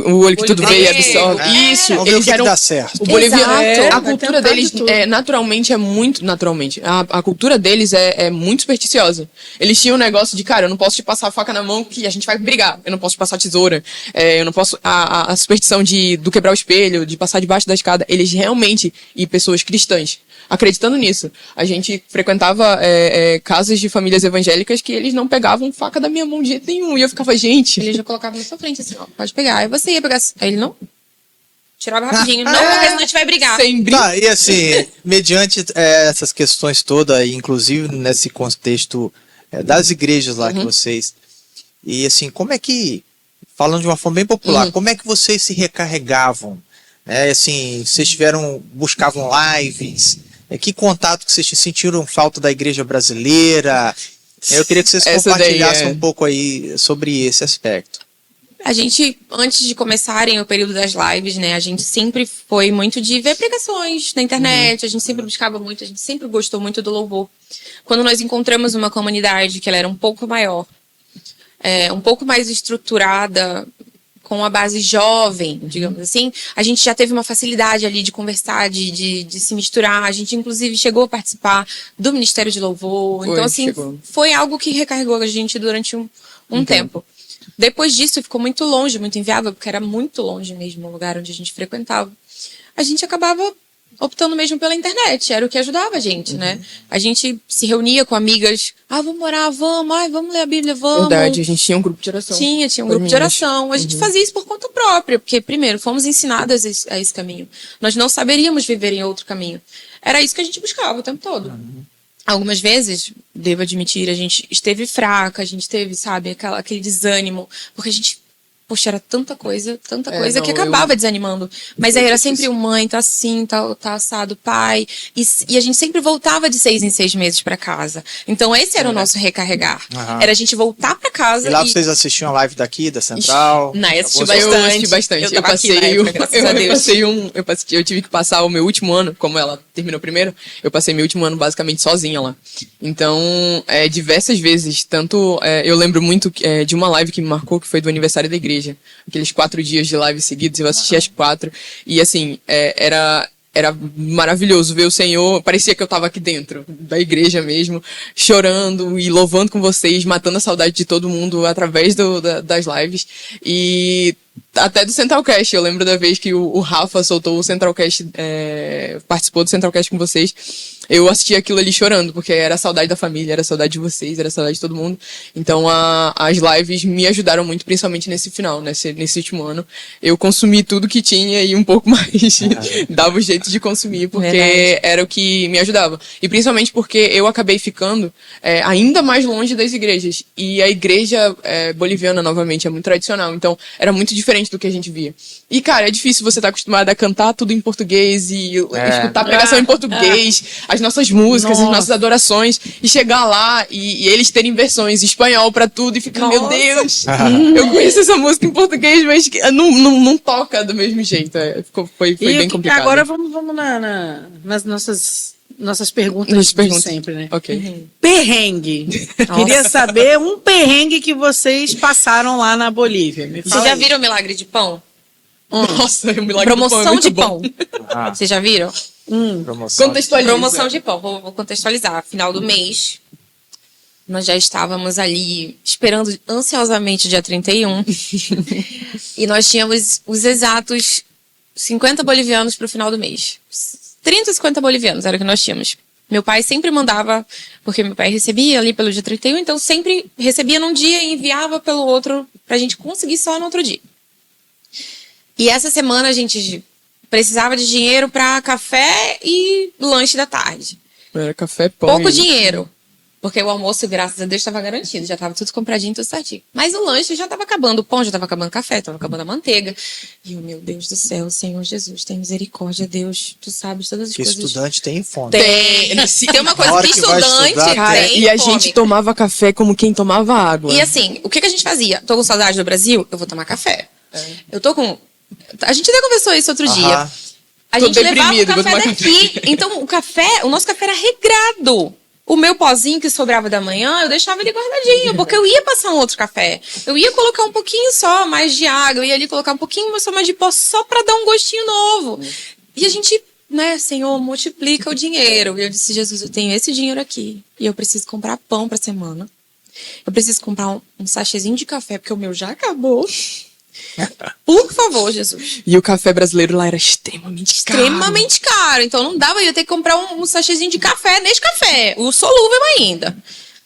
o olho que tudo veio e absorve. Isso. Eles eram... dá certo. O boliviano, a cultura deles naturalmente é muito... Naturalmente. A cultura deles é muito supersticiosa. Eles tinham um negócio de, cara, eu não posso te passar a faca na mão que a gente vai brigar. Eu não posso te passar a tesoura. Eu não posso... A superstição do quebrar o espelho, de passar debaixo da escada. Eles realmente... E pessoas cristãs. Acreditando nisso. A gente frequentava casas de famílias evangélicas que eles não pegavam faca da minha mão de jeito nenhum. E eu ficava, gente... Ele já colocava na sua frente, assim, ó, pode pegar. Aí você ia pegar... Aí ele não... Tirava rapidinho. Não, porque senão a gente vai brigar. Tá, e assim, mediante essas questões todas, inclusive nesse contexto das igrejas lá que vocês... E assim, como é que... Falando de uma forma bem popular, como é que vocês se recarregavam? Assim, vocês buscavam lives... Que contato que vocês sentiram falta da igreja brasileira? Eu queria que vocês compartilhassem um pouco aí sobre esse aspecto. A gente, antes de começarem o período das lives, né, a gente sempre foi muito de ver pregações na internet, a gente sempre buscava muito, a gente sempre gostou muito do louvor. Quando nós encontramos uma comunidade que ela era um pouco maior, um pouco mais estruturada, com a base jovem, digamos assim, a gente já teve uma facilidade ali de conversar, de se misturar. A gente, inclusive, chegou a participar do Ministério de Louvor. Então, assim, foi algo que recarregou a gente durante um tempo. Depois disso, ficou muito longe, muito inviável, porque era muito longe mesmo o lugar onde a gente frequentava. A gente acabava optando mesmo pela internet, era o que ajudava a gente, né? A gente se reunia com amigas, vamos orar, vamos ler a Bíblia, vamos. Verdade, a gente tinha um grupo de oração. Tinha um grupo de oração. A gente fazia isso por conta própria, porque, primeiro, fomos ensinadas a esse caminho. Nós não saberíamos viver em outro caminho. Era isso que a gente buscava o tempo todo. Algumas vezes, devo admitir, a gente esteve fraca, a gente teve, sabe, aquele desânimo, porque a gente poxa, era tanta coisa que não, acabava desanimando. Mas aí era sempre mãe, tá assim, tá assado, pai. E a gente sempre voltava de 6 em 6 meses pra casa. Então esse era o nosso recarregar. Aham. Era a gente voltar pra casa E lá vocês assistiam a live daqui, da Central? Não, eu assisti Acabou- Eu assisti bastante. Eu tava aqui na época, graças a Deus. Eu tive que passar o meu último ano, como ela terminou primeiro, eu passei meu último ano basicamente sozinha lá. Então, diversas vezes, tanto eu lembro muito de uma live que me marcou, que foi do aniversário da igreja. Aqueles 4 dias de live seguidos, eu assisti as 4. E assim, era maravilhoso ver o Senhor. Parecia que eu tava aqui dentro da igreja mesmo, chorando e louvando com vocês, matando a saudade de todo mundo através das lives. E até do Centralcast. Eu lembro da vez que o Rafa soltou o Centralcast, participou do Centralcast com vocês. Eu assisti aquilo ali chorando, porque era a saudade da família, era a saudade de vocês, era a saudade de todo mundo. Então as lives me ajudaram muito, principalmente nesse final, nesse último ano. Eu consumi tudo que tinha e um pouco mais. Dava o jeito de consumir, porque Verdade. era o que me ajudava. E principalmente porque eu acabei ficando ainda mais longe das igrejas. E a igreja boliviana, novamente, é muito tradicional. Então era muito diferente do que a gente via. E, cara, é difícil você estar acostumado a cantar tudo em português e escutar a pregação em português, as nossas músicas, as nossas adorações, e chegar lá e eles terem versões em espanhol pra tudo e ficar, meu Deus, eu conheço essa música em português, mas não toca do mesmo jeito. Foi bem complicado. Agora vamos nas nossas perguntas de sempre, né? Ok. Perrengue. Queria saber um perrengue que vocês passaram lá na Bolívia. Me Vocês fala já aí. viram o Milagre de Pão? Nossa, o milagre do pão é Promoção muito de bom. pão. Ah, Vocês já viram? promoção. Contextualiza. Promoção de pão. Vou contextualizar. Final do mês, nós já estávamos ali esperando ansiosamente o dia 31. E nós tínhamos os exatos 50 bolivianos para o final do mês. 30, 50 bolivianos era o que nós tínhamos. Meu pai sempre mandava, porque meu pai recebia ali pelo dia 31, então sempre recebia num dia e enviava pelo outro pra gente conseguir só no outro dia. E essa semana a gente precisava de dinheiro para café e lanche da tarde. Era café, pão. Pouco e- dinheiro. Porque o almoço, graças a Deus, estava garantido. Já estava tudo compradinho, tudo certinho. Mas o lanche já estava acabando. O pão já estava acabando o café, estava acabando a manteiga. E eu, meu Deus do céu, Senhor Jesus, tem misericórdia, Deus. Tu sabes todas as Que coisas. estudante tem fome. Tem uma Na coisa hora que que vai estudante estudar, Cara, tem e a fome. gente tomava café como quem tomava água. E assim, o que a gente fazia? Tô com saudade do Brasil? Eu vou tomar café. Eu tô com... A gente até conversou isso outro dia. Aham. A Tô gente levava o deprimido, vou café tomar daqui. Então, o nosso café era regrado. O meu pozinho que sobrava da manhã, eu deixava ele guardadinho, porque eu ia passar um outro café. Eu ia colocar um pouquinho só mais de água, eu ia ali colocar um pouquinho só mais de pó, só pra dar um gostinho novo. E a gente, né, Senhor, multiplica o dinheiro. E eu disse, Jesus, eu tenho esse dinheiro aqui. E eu preciso comprar pão pra semana. Eu preciso comprar um sachêzinho de café, porque o meu já acabou. Por favor, Jesus. E o café brasileiro lá era extremamente caro. Extremamente caro. Então não dava, eu ia ter que comprar um sachêzinho de café, nesse café, o solúvel ainda.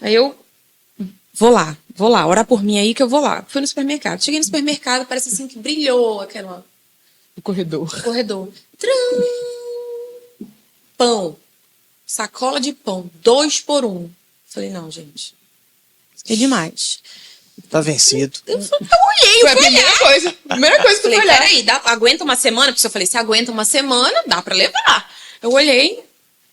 Aí eu vou lá, ora por mim aí que eu vou lá. Fui no supermercado. Cheguei no supermercado, parece assim que brilhou aquela O corredor. corredor. Trum! Pão. Sacola de pão, 2 por 1. Falei, não, gente. Isso é demais. Tá vencido. Eu olhei, Foi a primeira coisa. Primeira coisa que tu Falei, foi olhar. peraí, aguenta uma semana? Porque eu falei, se aguenta uma semana, dá pra levar. Eu olhei,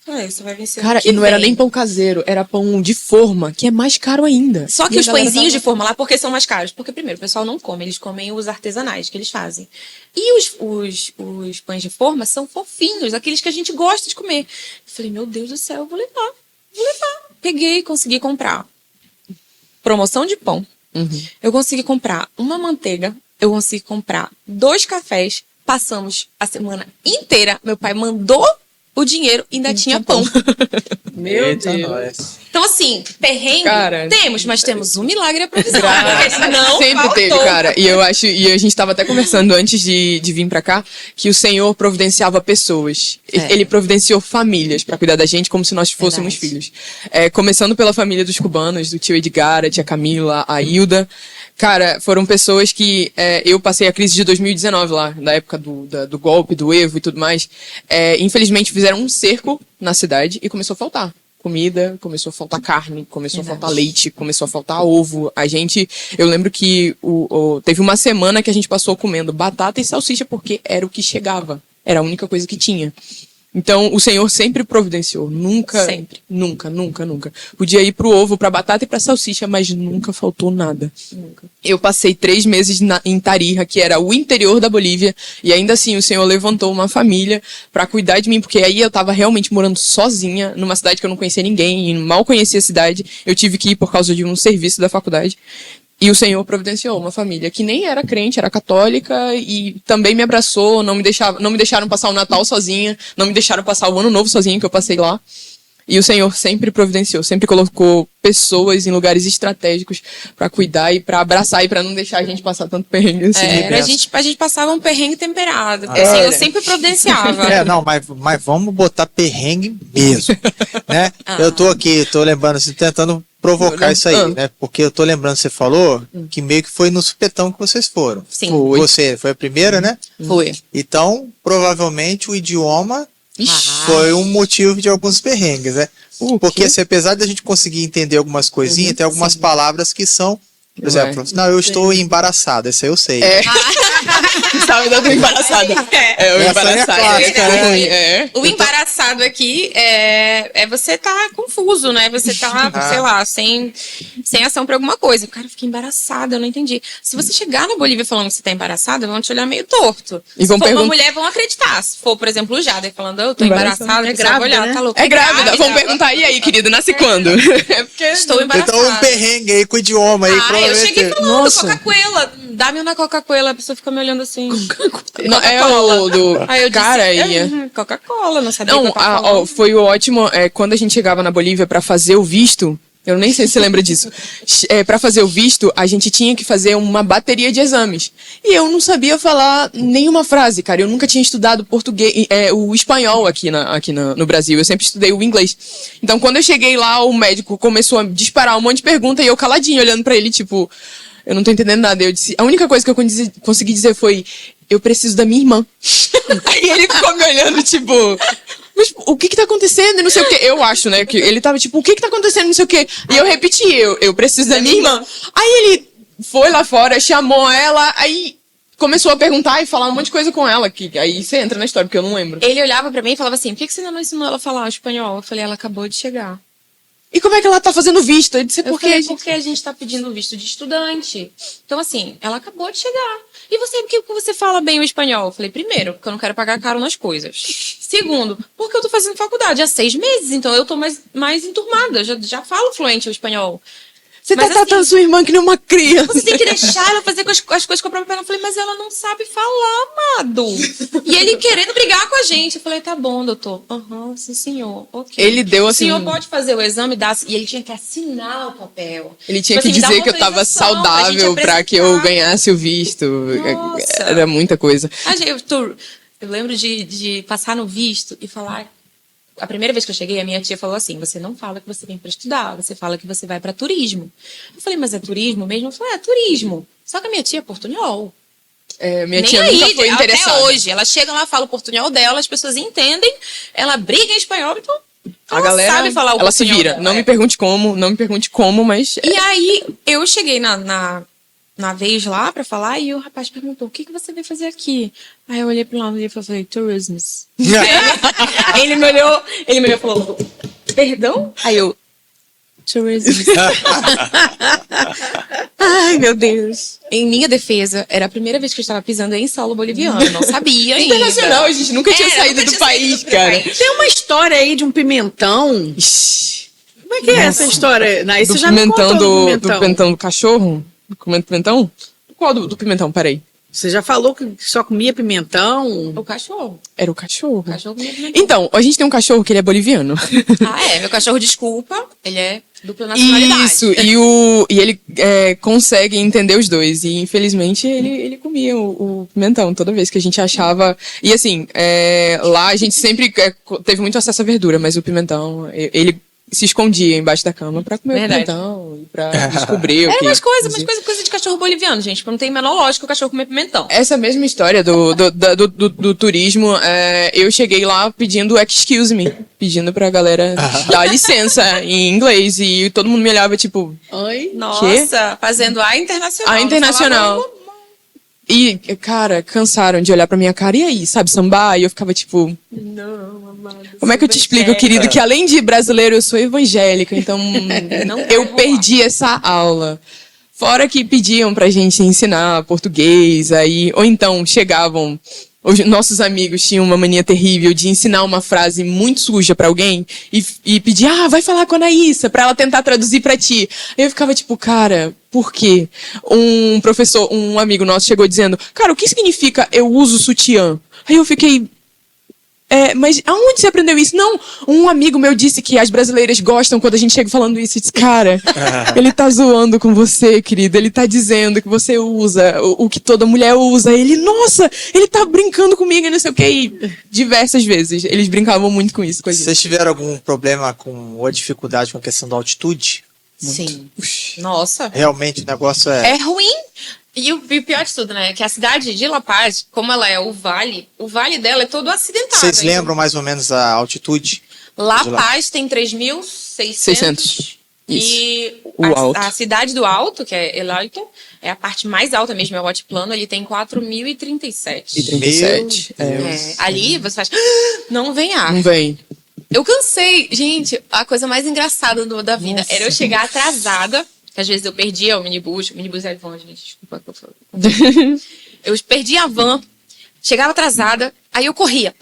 falei, isso vai vencer. Cara, ano e que não era vem. nem pão caseiro, era pão de forma, que é mais caro ainda. Só que E a os galera pãezinhos tava- de forma lá, por que são mais caros? Porque, primeiro, o pessoal não come, eles comem os artesanais que eles fazem. E os pães de forma são fofinhos, aqueles que a gente gosta de comer. Eu falei, meu Deus do céu, eu vou levar. Peguei e consegui comprar. Promoção de pão. Eu consegui comprar uma manteiga, eu consegui comprar 2 cafés. Passamos a semana inteira. Meu pai mandou o dinheiro e ainda tinha pão. Meu Eita, Deus. nós. Então, assim, perrengue Cara, temos, mas temos um milagre a provisão. Porque senão Sempre faltou. teve, cara. E eu acho, e a gente tava até conversando antes de vir pra cá, que o Senhor providenciava pessoas. Ele providenciou famílias pra cuidar da gente como se nós fôssemos Verdade. filhos. Começando pela família dos cubanos, do tio Edgar, a tia Camila, a Hilda. Cara, foram pessoas que eu passei a crise de 2019 lá, na época do golpe, do Evo e tudo mais. Infelizmente fizeram um cerco na cidade e começou a faltar comida, começou a faltar carne, começou a faltar leite, começou a faltar ovo. Eu lembro que teve uma semana que a gente passou comendo batata e salsicha porque era o que chegava. Era a única coisa que tinha. Então, o Senhor sempre providenciou. Nunca, Sempre. nunca. Podia ir pro ovo, pra batata e pra salsicha, mas nunca faltou nada. Nunca. Eu passei 3 meses em Tarija, que era o interior da Bolívia, e ainda assim o Senhor levantou uma família pra cuidar de mim, porque aí eu tava realmente morando sozinha, numa cidade que eu não conhecia ninguém, e mal conhecia a cidade. Eu tive que ir por causa de um serviço da faculdade. E o Senhor providenciou uma família que nem era crente, era católica, e também me abraçou, não me deixaram passar o Natal sozinha, não me deixaram passar o Ano Novo sozinha, que eu passei lá. E o Senhor sempre providenciou, sempre colocou pessoas em lugares estratégicos pra cuidar e pra abraçar e pra não deixar a gente passar tanto perrengue assim. A gente passava um perrengue temperado. O Senhor sempre providenciava. Não, mas vamos botar perrengue mesmo, né? Eu tô lembrando, assim, tentando provocar isso aí, né? Porque eu tô lembrando, você falou que meio que foi no supetão que vocês foram. Sim. Você foi a primeira, né? Foi. Então, provavelmente o idioma foi um motivo de alguns perrengues, né? Porque assim, apesar da gente conseguir entender algumas coisinhas, tem algumas palavras que são, por exemplo, não, eu estou embaraçada, isso aí eu sei. Sabe da embaraçada. O Essa embaraçado. é clássica, O embaraçado aqui é você tá confuso, né? Você tá, sei lá, sem ação pra alguma coisa. O cara fica embaraçado, eu não entendi. Se você chegar na Bolívia falando que você tá embaraçada, vão te olhar meio torto. E Se for uma mulher, vão acreditar. Se for, por exemplo, o Jader falando, eu tô embaraçada, É a pessoa vai grávida, olhar, né? tá louco. É grávida. Vão perguntar, e aí, querida, nasce quando? Estou embaraçada. Então um perrengue aí com o idioma aí, Eu provavelmente. cheguei falando Nossa. Coca-Cola, dá-me uma Coca-Cola, a pessoa fica me olhando assim. Não, é o do Aí eu disse, cara aí. Coca-Cola, não sabia o que Não, eu tava falando. foi o ótimo, quando a gente chegava na Bolívia pra fazer o visto, eu nem sei se você lembra disso, pra fazer o visto, a gente tinha que fazer uma bateria de exames. E eu não sabia falar nenhuma frase, cara, eu nunca tinha estudado português, o espanhol aqui no Brasil, eu sempre estudei o inglês. Então, quando eu cheguei lá, o médico começou a disparar um monte de perguntas e eu caladinho, olhando pra ele, tipo, eu não tô entendendo nada. Eu disse, a única coisa que eu consegui dizer foi, eu preciso da minha irmã. Aí ele ficou me olhando, tipo, mas o que tá acontecendo? E não sei o quê. Eu acho, né, que ele tava tipo, o que tá acontecendo? Não sei o quê. E eu repeti, eu preciso da minha irmã. Aí ele foi lá fora, chamou ela, aí começou a perguntar e falar um monte de coisa com ela, que aí você entra na história, porque eu não lembro. Ele olhava pra mim e falava assim, por que você ainda não ensinou ela a falar espanhol? Eu falei, ela acabou de chegar. E como é que ela tá fazendo visto? Eu disse, Porque a gente tá pedindo visto de estudante. Então, assim, ela acabou de chegar. E você, por que você fala bem o espanhol? Eu falei, primeiro, porque eu não quero pagar caro nas coisas. Segundo, porque eu tô fazendo faculdade há 6 meses, então eu tô mais enturmada, já falo fluente o espanhol. Você Mas tá tratando assim, sua irmã que nem uma criança. Você tem que deixar ela fazer as coisas com a própria perna. Eu falei, mas ela não sabe falar, amado. E ele querendo brigar com a gente. Eu falei, tá bom, doutor. Aham, sim, senhor. Ok. Ele deu assim. O senhor pode fazer o exame, e ele tinha que assinar o papel. Ele tinha Tipo que assim, dar dizer uma que eu tava autorização saudável pra que eu apresentar. ganhasse o visto. Nossa. Era muita coisa. Eu lembro de passar no visto e falar. A primeira vez que eu cheguei, a minha tia falou assim: você não fala que você vem para estudar, você fala que você vai para turismo. Eu falei, mas é turismo mesmo? Eu falei, é turismo. Só que a minha tia é portunhol. Minha Nem tia aí, nunca foi interessada. até hoje. Ela chega lá, fala o portunhol dela, as pessoas entendem, ela briga em espanhol, então A ela galera, sabe falar o ela se portunhol vira. dela, Não me pergunte como, mas... E aí, eu cheguei na vez lá pra falar e o rapaz perguntou, o que você veio fazer aqui? Aí eu olhei pro lado e falei, tourism. Aí ele me olhou e falou, perdão? Aí eu, tourism. Ai, meu Deus. Em minha defesa, era a primeira vez que eu estava pisando em solo boliviano. Eu não sabia ainda. Internacional, a gente nunca tinha saído do país, cara. Tem uma história aí de um pimentão. Como é que é essa história? Não, isso Do já me pimentão contou do pimentão do cachorro? Do pimentão? Qual do pimentão? Peraí. Você já falou que só comia pimentão? O cachorro. Era o cachorro. O cachorro comia pimentão. Então, a gente tem um cachorro que ele é boliviano. Meu cachorro, desculpa, ele é dupla nacionalidade. Isso, e ele consegue entender os dois. E infelizmente ele comia o pimentão toda vez que a gente achava. E assim, lá a gente sempre teve muito acesso à verdura, mas o pimentão, ele se escondia embaixo da cama pra comer Verdade. o pimentão e pra descobrir o Era que... umas coisas de cachorro boliviano, gente. Não tem a menor lógica o cachorro comer pimentão. Essa mesma história do turismo, eu cheguei lá pedindo excuse me, pedindo pra galera dar licença em inglês, e todo mundo me olhava tipo, Oi? Nossa, fazendo a internacional. a internacional. E, cara, cansaram de olhar pra minha cara, e aí, sabe sambar? E eu ficava tipo, Não, amado. como é que eu te explico, querido, que além de brasileiro eu sou evangélica, então Não vai eu rolar. perdi essa aula. Fora que pediam pra gente ensinar português, aí, ou então chegavam, os nossos amigos tinham uma mania terrível de ensinar uma frase muito suja pra alguém e pedir, vai falar com a Anaísa, pra ela tentar traduzir pra ti. Aí eu ficava tipo, cara, por quê? Um professor, um amigo nosso chegou dizendo, cara, o que significa eu uso sutiã? Aí eu fiquei... mas aonde você aprendeu isso? Não, um amigo meu disse que as brasileiras gostam quando a gente chega falando isso. Eu disse, cara, ele tá zoando com você, querido. Ele tá dizendo que você usa o que toda mulher usa. Ele, nossa, ele tá brincando comigo e não sei o que. E diversas vezes. Eles brincavam muito com isso. Com a gente. Vocês tiveram algum problema ou dificuldade com a questão da altitude? Sim. Nossa. Realmente o negócio é... É ruim. E o pior de tudo, né? Que a cidade de La Paz, como ela é o vale dela é todo acidentado. Vocês então. lembram mais ou menos a altitude? La de lá? Paz tem 3.600. 600. E O alto. a cidade do Alto, que é El Alto, é a parte mais alta mesmo, é o altiplano, ele tem 4.037. E 37. Ali você faz, não vem ar. Não vem. Eu cansei. Gente, a coisa mais engraçada da vida era eu chegar atrasada, que às vezes eu perdia o minibus é van, gente, desculpa que eu falo. Eu perdia a van, chegava atrasada, aí eu corria,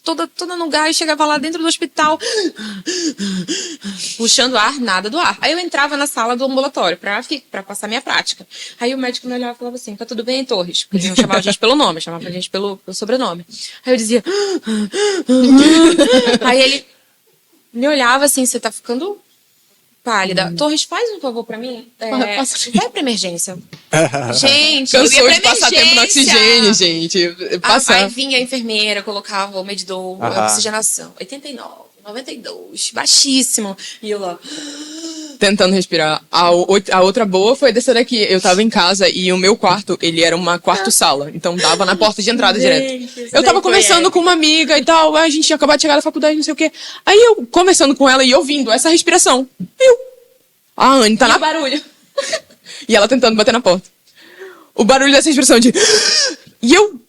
toda no gás, e chegava lá dentro do hospital, puxando ar, nada do ar. Aí eu entrava na sala do ambulatório pra passar minha prática. Aí o médico me olhava e falava assim, tá tudo bem, Torres? Porque ele não chamava a gente pelo nome, chamava a gente pelo sobrenome. Aí eu dizia... Aí ele me olhava assim, você tá ficando pálida. Torres, faz um favor pra mim. Vai pra emergência. Gente, eu ia Cansou pra de passar tempo no emergência. oxigênio, gente. Aí Passar. vinha a enfermeira, colocava o medidor, a oxigenação. 89, 92, baixíssimo. E eu lá... Tentando respirar. A outra boa foi dessa daqui. Eu tava em casa e o meu quarto, ele era uma quarto-sala. Então dava na porta de entrada direto. Eu tava conversando com uma amiga e tal. A gente tinha acabado de chegar da faculdade, não sei o quê. Aí eu conversando com ela e ouvindo essa respiração. A Anne tá E na... o barulho. E ela tentando bater na porta. O barulho dessa respiração de... E eu...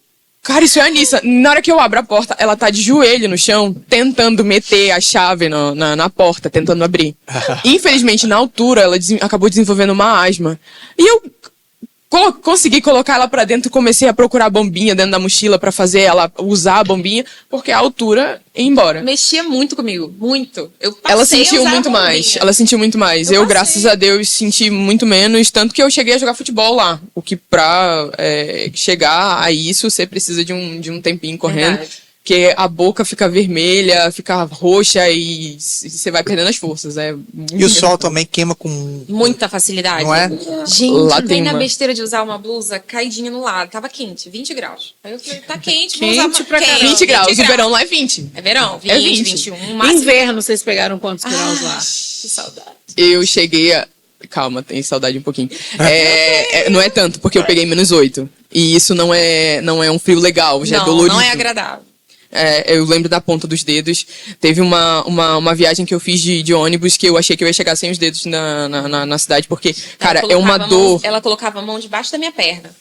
Cara, isso é a Anissa. Na hora que eu abro a porta, ela tá de joelho no chão, tentando meter a chave na porta, tentando abrir. Infelizmente, na altura, ela acabou desenvolvendo uma asma. E eu consegui colocar ela pra dentro e comecei a procurar a bombinha dentro da mochila pra fazer ela usar a bombinha, porque a altura ia embora. Mexia muito comigo, muito. Ela sentiu muito mais. Ela sentiu muito mais. Eu, graças a Deus, senti muito menos. Tanto que eu cheguei a jogar futebol lá. O que pra chegar a isso, você precisa de um tempinho correndo. Verdade. Porque a boca fica vermelha, fica roxa e você vai perdendo as forças. E o sol também queima com... Muita facilidade. Não é? Gente, Lá vem tem na uma- besteira de usar uma blusa caidinha no lado. Tava quente, 20 graus. Aí eu falei, tá quente, vou Quente usar uma... pra caramba. 20 graus. O verão lá é 20. É verão, 20, É 20. 21, máximo. Inverno, vocês pegaram quantos graus lá? Que saudade. Eu cheguei a... Calma, tem saudade um pouquinho. Não é tanto, porque eu peguei -8. E isso não é um frio legal, já é dolorido. Não é agradável. Eu lembro da ponta dos dedos. Teve uma viagem que eu fiz de ônibus que eu achei que eu ia chegar sem os dedos na cidade, porque, cara, é uma dor. Ela colocava a mão debaixo da minha perna.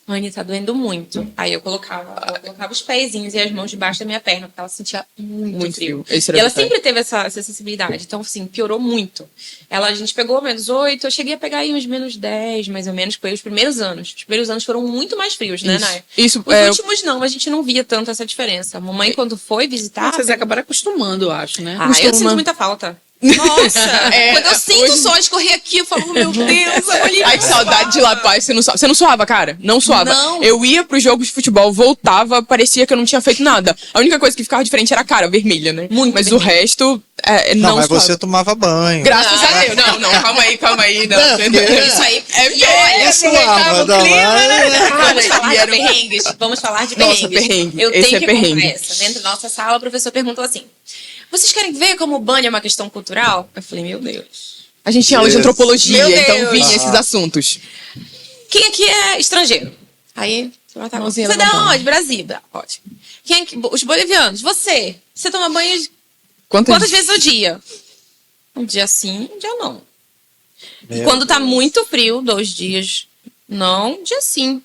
Anny, tá doendo muito. Aí ela colocava os pezinhos e as mãos debaixo da minha perna, porque ela sentia muito frio. Esse E era ela detalhe. sempre teve essa sensibilidade. Então, assim, piorou muito. A gente pegou -8, eu cheguei a pegar aí uns -10, mais ou menos, foi os primeiros anos. Os primeiros anos foram muito mais frios, né, Nay? Isso, Os últimos não, a gente não via tanto essa diferença. A mamãe, quando foi visitar... Vocês acabaram acostumando, eu acho, né? eu sinto muita falta. Nossa! Quando eu sinto o sol escorrer aqui, eu falo, meu Deus, a Bolívia. Ai, que saudade de La Paz. Você não suava, cara? Não suava. Não. Eu ia pros jogos de futebol, voltava, parecia que eu não tinha feito nada. A única coisa que ficava diferente era a cara vermelha, né? Muito Mas vermelha. o resto, Não, não mas suava. você tomava banho. Graças a Deus. Não, calma aí. Não. Isso aí. porque olha, suava, o clima, né? Vamos falar E de era um- perrengues. Vamos falar de Nossa, perrengues. perrengue. Eu Esse tenho é que perrengue. contar essa. Dentro da nossa sala, o professor perguntou assim: vocês querem ver como o banho é uma questão cultural? Eu falei, meu Deus. A gente tinha aula de antropologia, Meu então Deus. vinha esses assuntos. Quem aqui é estrangeiro? Aí, você vai Mãozinha você é da levantando. onde? Brasília. Ótimo. Quem é que, os bolivianos, você toma banho Quantas quantas vezes ao dia? Um dia sim, um dia não. Meu Quando tá muito frio, 2 dias não, um dia sim.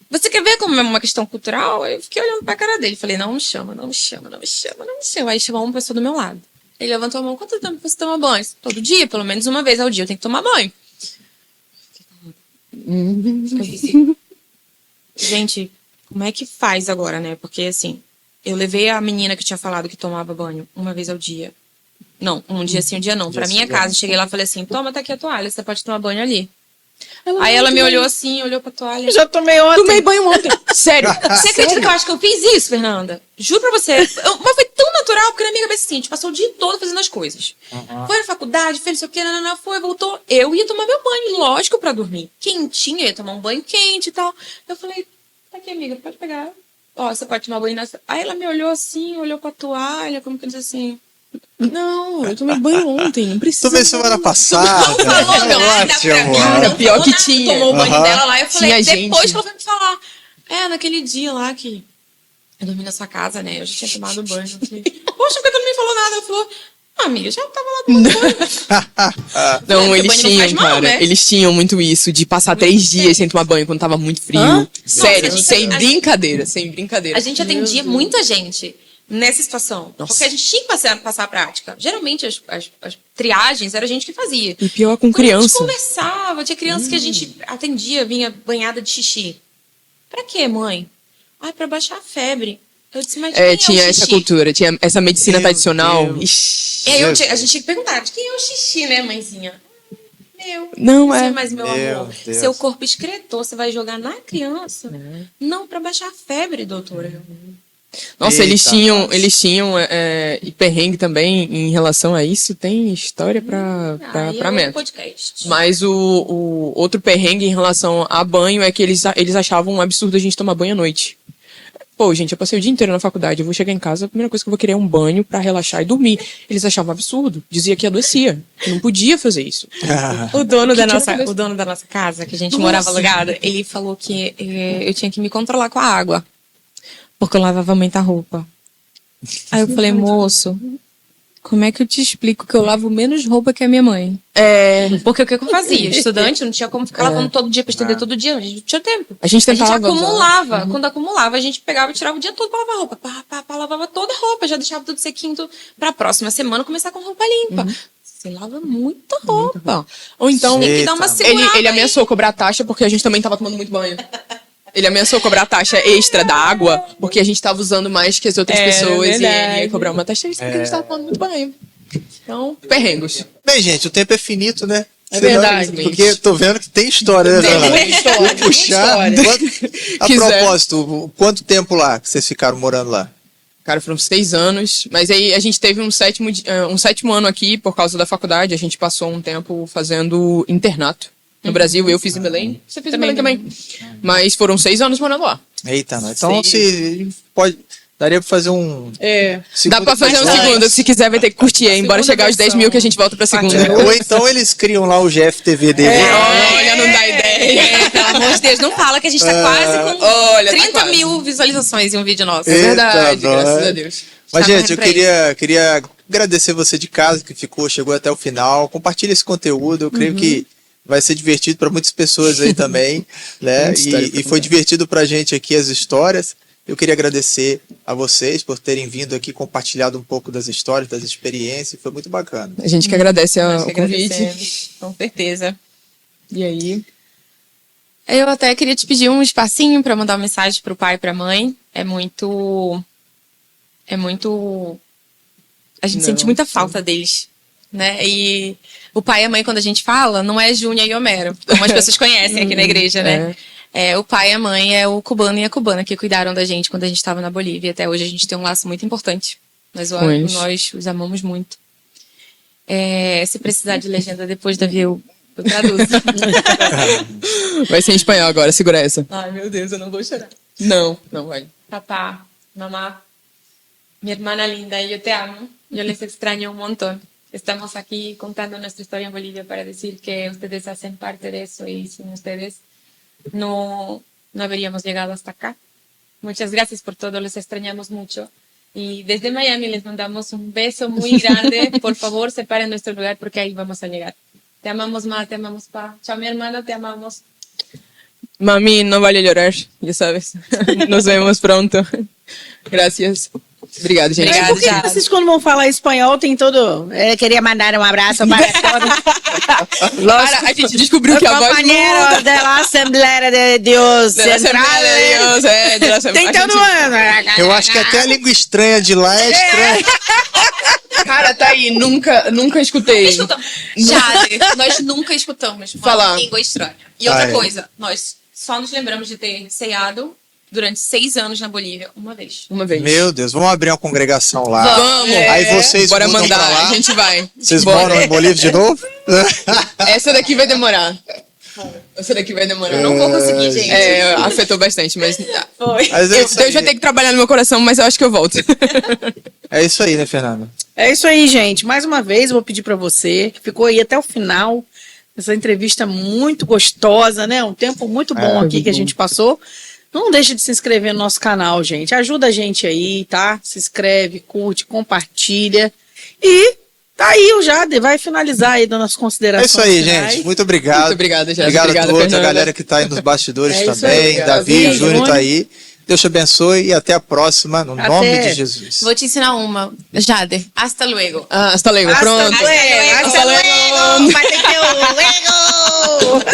Você quer ver como é uma questão cultural? Eu fiquei olhando pra cara dele. Falei, não me chama, não me chama, não me chama, não me chama. Aí chamou uma pessoa do meu lado. Ele levantou a mão, quanto tempo você toma banho? Todo dia, pelo menos uma vez ao dia eu tenho que tomar banho. Eu disse, gente, como é que faz agora, né? Porque assim, eu levei a menina que tinha falado que tomava banho uma vez ao dia. Não, um dia sim, um dia não. Pra minha casa, cheguei lá e falei assim, toma, tá aqui a toalha, você pode tomar banho ali. Aí ela me olhou assim, olhou pra toalha. Eu já tomei ontem. Tomei banho ontem. Sério. Você acredita que eu acho que eu fiz isso, Fernanda? Juro pra você. Mas foi tão natural, porque na minha cabeça assim, a gente passou o dia todo fazendo as coisas. Foi na faculdade, fez não sei o que, foi, voltou. Eu ia tomar meu banho, lógico, pra dormir. Quentinho, eu ia tomar um banho quente e tal. Eu falei, tá aqui, amiga, pode pegar. Ó, você pode tomar banho nessa. Aí ela me olhou assim, olhou pra toalha, como que disse assim. Não, eu tomei banho ontem, não precisa. Tomei semana passada. Não falou nada pra mim. Cara, Não pior falou que nada, tinha. Tomou o banho Aham. dela lá. Eu falei, Tinha depois gente. que ela foi me falar. Naquele dia lá que eu dormi na sua casa, né? Eu já tinha tomado banho. Eu falei, poxa, por que tu não me falou nada? Ela falou, amiga, já tava lá tomando banho. Não, É, eles porque banho não tinham, faz mal, cara. né? Eles tinham muito isso, de passar 3 dias sem tomar banho quando tava muito frio. Hã? Sério, Nossa, sem a gente- brincadeira, sem brincadeira. A gente atendia muita gente nessa situação. Nossa. Porque a gente tinha que passar a prática. Geralmente as triagens era a gente que fazia. E pior com Quando a gente criança. conversava, tinha criança que a gente atendia, vinha banhada de xixi. Pra quê, mãe? Ai, pra baixar a febre. Eu disse, mas quem é Tinha o essa xixi? cultura, tinha essa medicina Meu tradicional. Deus. Ixi. E aí a gente tinha que perguntar, de quem é o xixi, né, mãezinha? Meu. Não, Você, é. mas meu Meu amor, Deus. seu corpo excretou, você vai jogar na criança? Não, pra baixar a febre, doutora. Nossa, eles Eita, tinham, nossa. eles tinham e perrengue também em relação a isso. Tem história pra Aí é metro. um podcast. Mas o outro perrengue em relação a banho é que eles achavam um absurdo a gente tomar banho à noite. Pô, gente, eu passei o dia inteiro na faculdade, eu vou chegar em casa, a primeira coisa que eu vou querer é um banho pra relaxar e dormir. Eles achavam um absurdo, dizia que adoecia, que não podia fazer isso. O dono da tira nossa, a cabeça. o dono da nossa casa, que a gente Nossa. morava alugado, ele falou que eu tinha que me controlar com a água. Porque eu lavava muita roupa. Aí eu falei, moço, como é que eu te explico que eu lavo menos roupa que a minha mãe? Porque o que eu fazia? Estudante, não tinha como ficar lavando todo dia pra estender todo dia. A gente não tinha tempo. A gente A gente tentava. acumulava. Quando acumulava, a gente pegava e tirava o dia todo pra lavar roupa. Lavava toda a roupa, já deixava tudo sequinho pra próxima semana começar com roupa limpa. Você lava muita roupa. Ou então, Tem que dar uma segurada ele aí. ameaçou cobrar taxa porque a gente também tava tomando muito banho. Ele ameaçou cobrar taxa extra da água porque a gente tava usando mais que as outras pessoas e ele ia cobrar uma taxa extra porque a gente tava tomando muito banho. Então, perrengos. Bem, gente, o tempo é finito, né? É verdade, Porque tô vendo que tem história, né, Tem Fernanda? muita história, Vou muita puxar. história. A Quiser. propósito, quanto tempo lá que vocês ficaram morando lá? Cara, foram 6 anos, mas aí a gente teve um sétimo ano aqui por causa da faculdade. A gente passou um tempo fazendo internato no Brasil. Eu fiz em Belém, você fez em Belém também. Mas foram 6 anos morando lá. Eita, não. Então, se pode, daria pra fazer um É. Dá pra fazer um episódio. segundo, se quiser vai ter que curtir, hein? Embora Segunda chegar aos 10 versão. mil que a gente volta pra segunda. Ou então eles criam lá o GFTV dele. Olha, não dá ideia. Pelo amor de Deus, não fala que a gente tá quase com Olha, tá 30 quase. mil visualizações em um vídeo nosso. É Eita, verdade, nós. graças a Deus. Mas, Tá gente, eu correndo pra queria agradecer você de casa que chegou até o final. Compartilha esse conteúdo. Eu creio que vai ser divertido para muitas pessoas aí também, né? Muita história pra E foi divertido pra gente aqui as histórias. Eu queria agradecer a vocês por terem vindo aqui, compartilhado um pouco das histórias, das experiências. Foi muito bacana. A gente que agradece Nós o que convite. agradecemos, com certeza. E aí? Eu até queria te pedir um espacinho para mandar uma mensagem pro pai e pra mãe. É muito. A gente sente muita falta deles, né? E o pai e a mãe, quando a gente fala, não é Júnia e Homero, como as pessoas conhecem aqui na igreja, né? O pai e a mãe é o cubano e a cubana que cuidaram da gente quando a gente estava na Bolívia. Até hoje a gente tem um laço muito importante. Com eles. Nós os amamos muito. Se precisar de legenda depois da eu traduzo. Vai ser em espanhol agora, segura essa. Ai, meu Deus, eu não vou chorar. Não vai. Papá, mamá, mi hermana linda, yo te amo, yo les extraño un montón. Estamos aquí contando nuestra historia en Bolivia para decir que ustedes hacen parte de eso y sin ustedes no habríamos llegado hasta acá. Muchas gracias por todo, les extrañamos mucho. Y desde Miami les mandamos un beso muy grande. Por favor, separen nuestro lugar porque ahí vamos a llegar. Te amamos, Ma, te amamos, Pa. Chao, mi hermano, te amamos. Mami, no vale llorar, ya sabes. Nos vemos pronto. Gracias. Obrigado, gente. Mas por que vocês, quando vão falar espanhol, tem todo. Queria mandar um abraço para todos. Cara, a gente descobriu que a voz companheiros muda. da Assembleia de Deus Da Assembleia de Deus, Tem todo mundo. Eu acho que até a língua estranha de lá é estranha. Cara, tá aí, nunca escutei. Jade, nós nunca escutamos uma Falar. língua estranha. E outra Ah, é. coisa, nós só nos lembramos de ter ceado durante 6 anos na Bolívia, uma vez. Uma vez. Meu Deus, vamos abrir uma congregação lá. Vamos. Aí vocês Bora mudam mandar, pra lá. a gente vai. Vocês Bora. moram em Bolívia de novo? Essa daqui vai demorar. Essa daqui vai demorar. Eu não vou conseguir, gente. Afetou bastante, mas... Mas é isso Deus vai aí. ter que trabalhar no meu coração, mas eu acho que eu volto. É isso aí, né, Fernanda? É isso aí, gente. Mais uma vez, eu vou pedir para você, que ficou aí até o final, essa entrevista muito gostosa, né? Um tempo muito bom aqui que a gente passou. Não deixe de se inscrever no nosso canal, gente. Ajuda a gente aí, tá? Se inscreve, curte, compartilha. E tá aí o Jade, vai finalizar aí dando as É considerações isso aí, finais. gente. Muito obrigado. Muito obrigado, Jade. Obrigado a Obrigada, todos, a Fernanda. galera que tá aí nos bastidores É isso também. aí. Davi, Obrigado, Júnior Júnior. tá aí. Deus te abençoe e até a próxima, no Até. nome de Jesus. Vou te ensinar uma. Jade, hasta luego. Ah, hasta luego, pronto. Hasta luego. Hasta luego. Vai ter que ter o luego.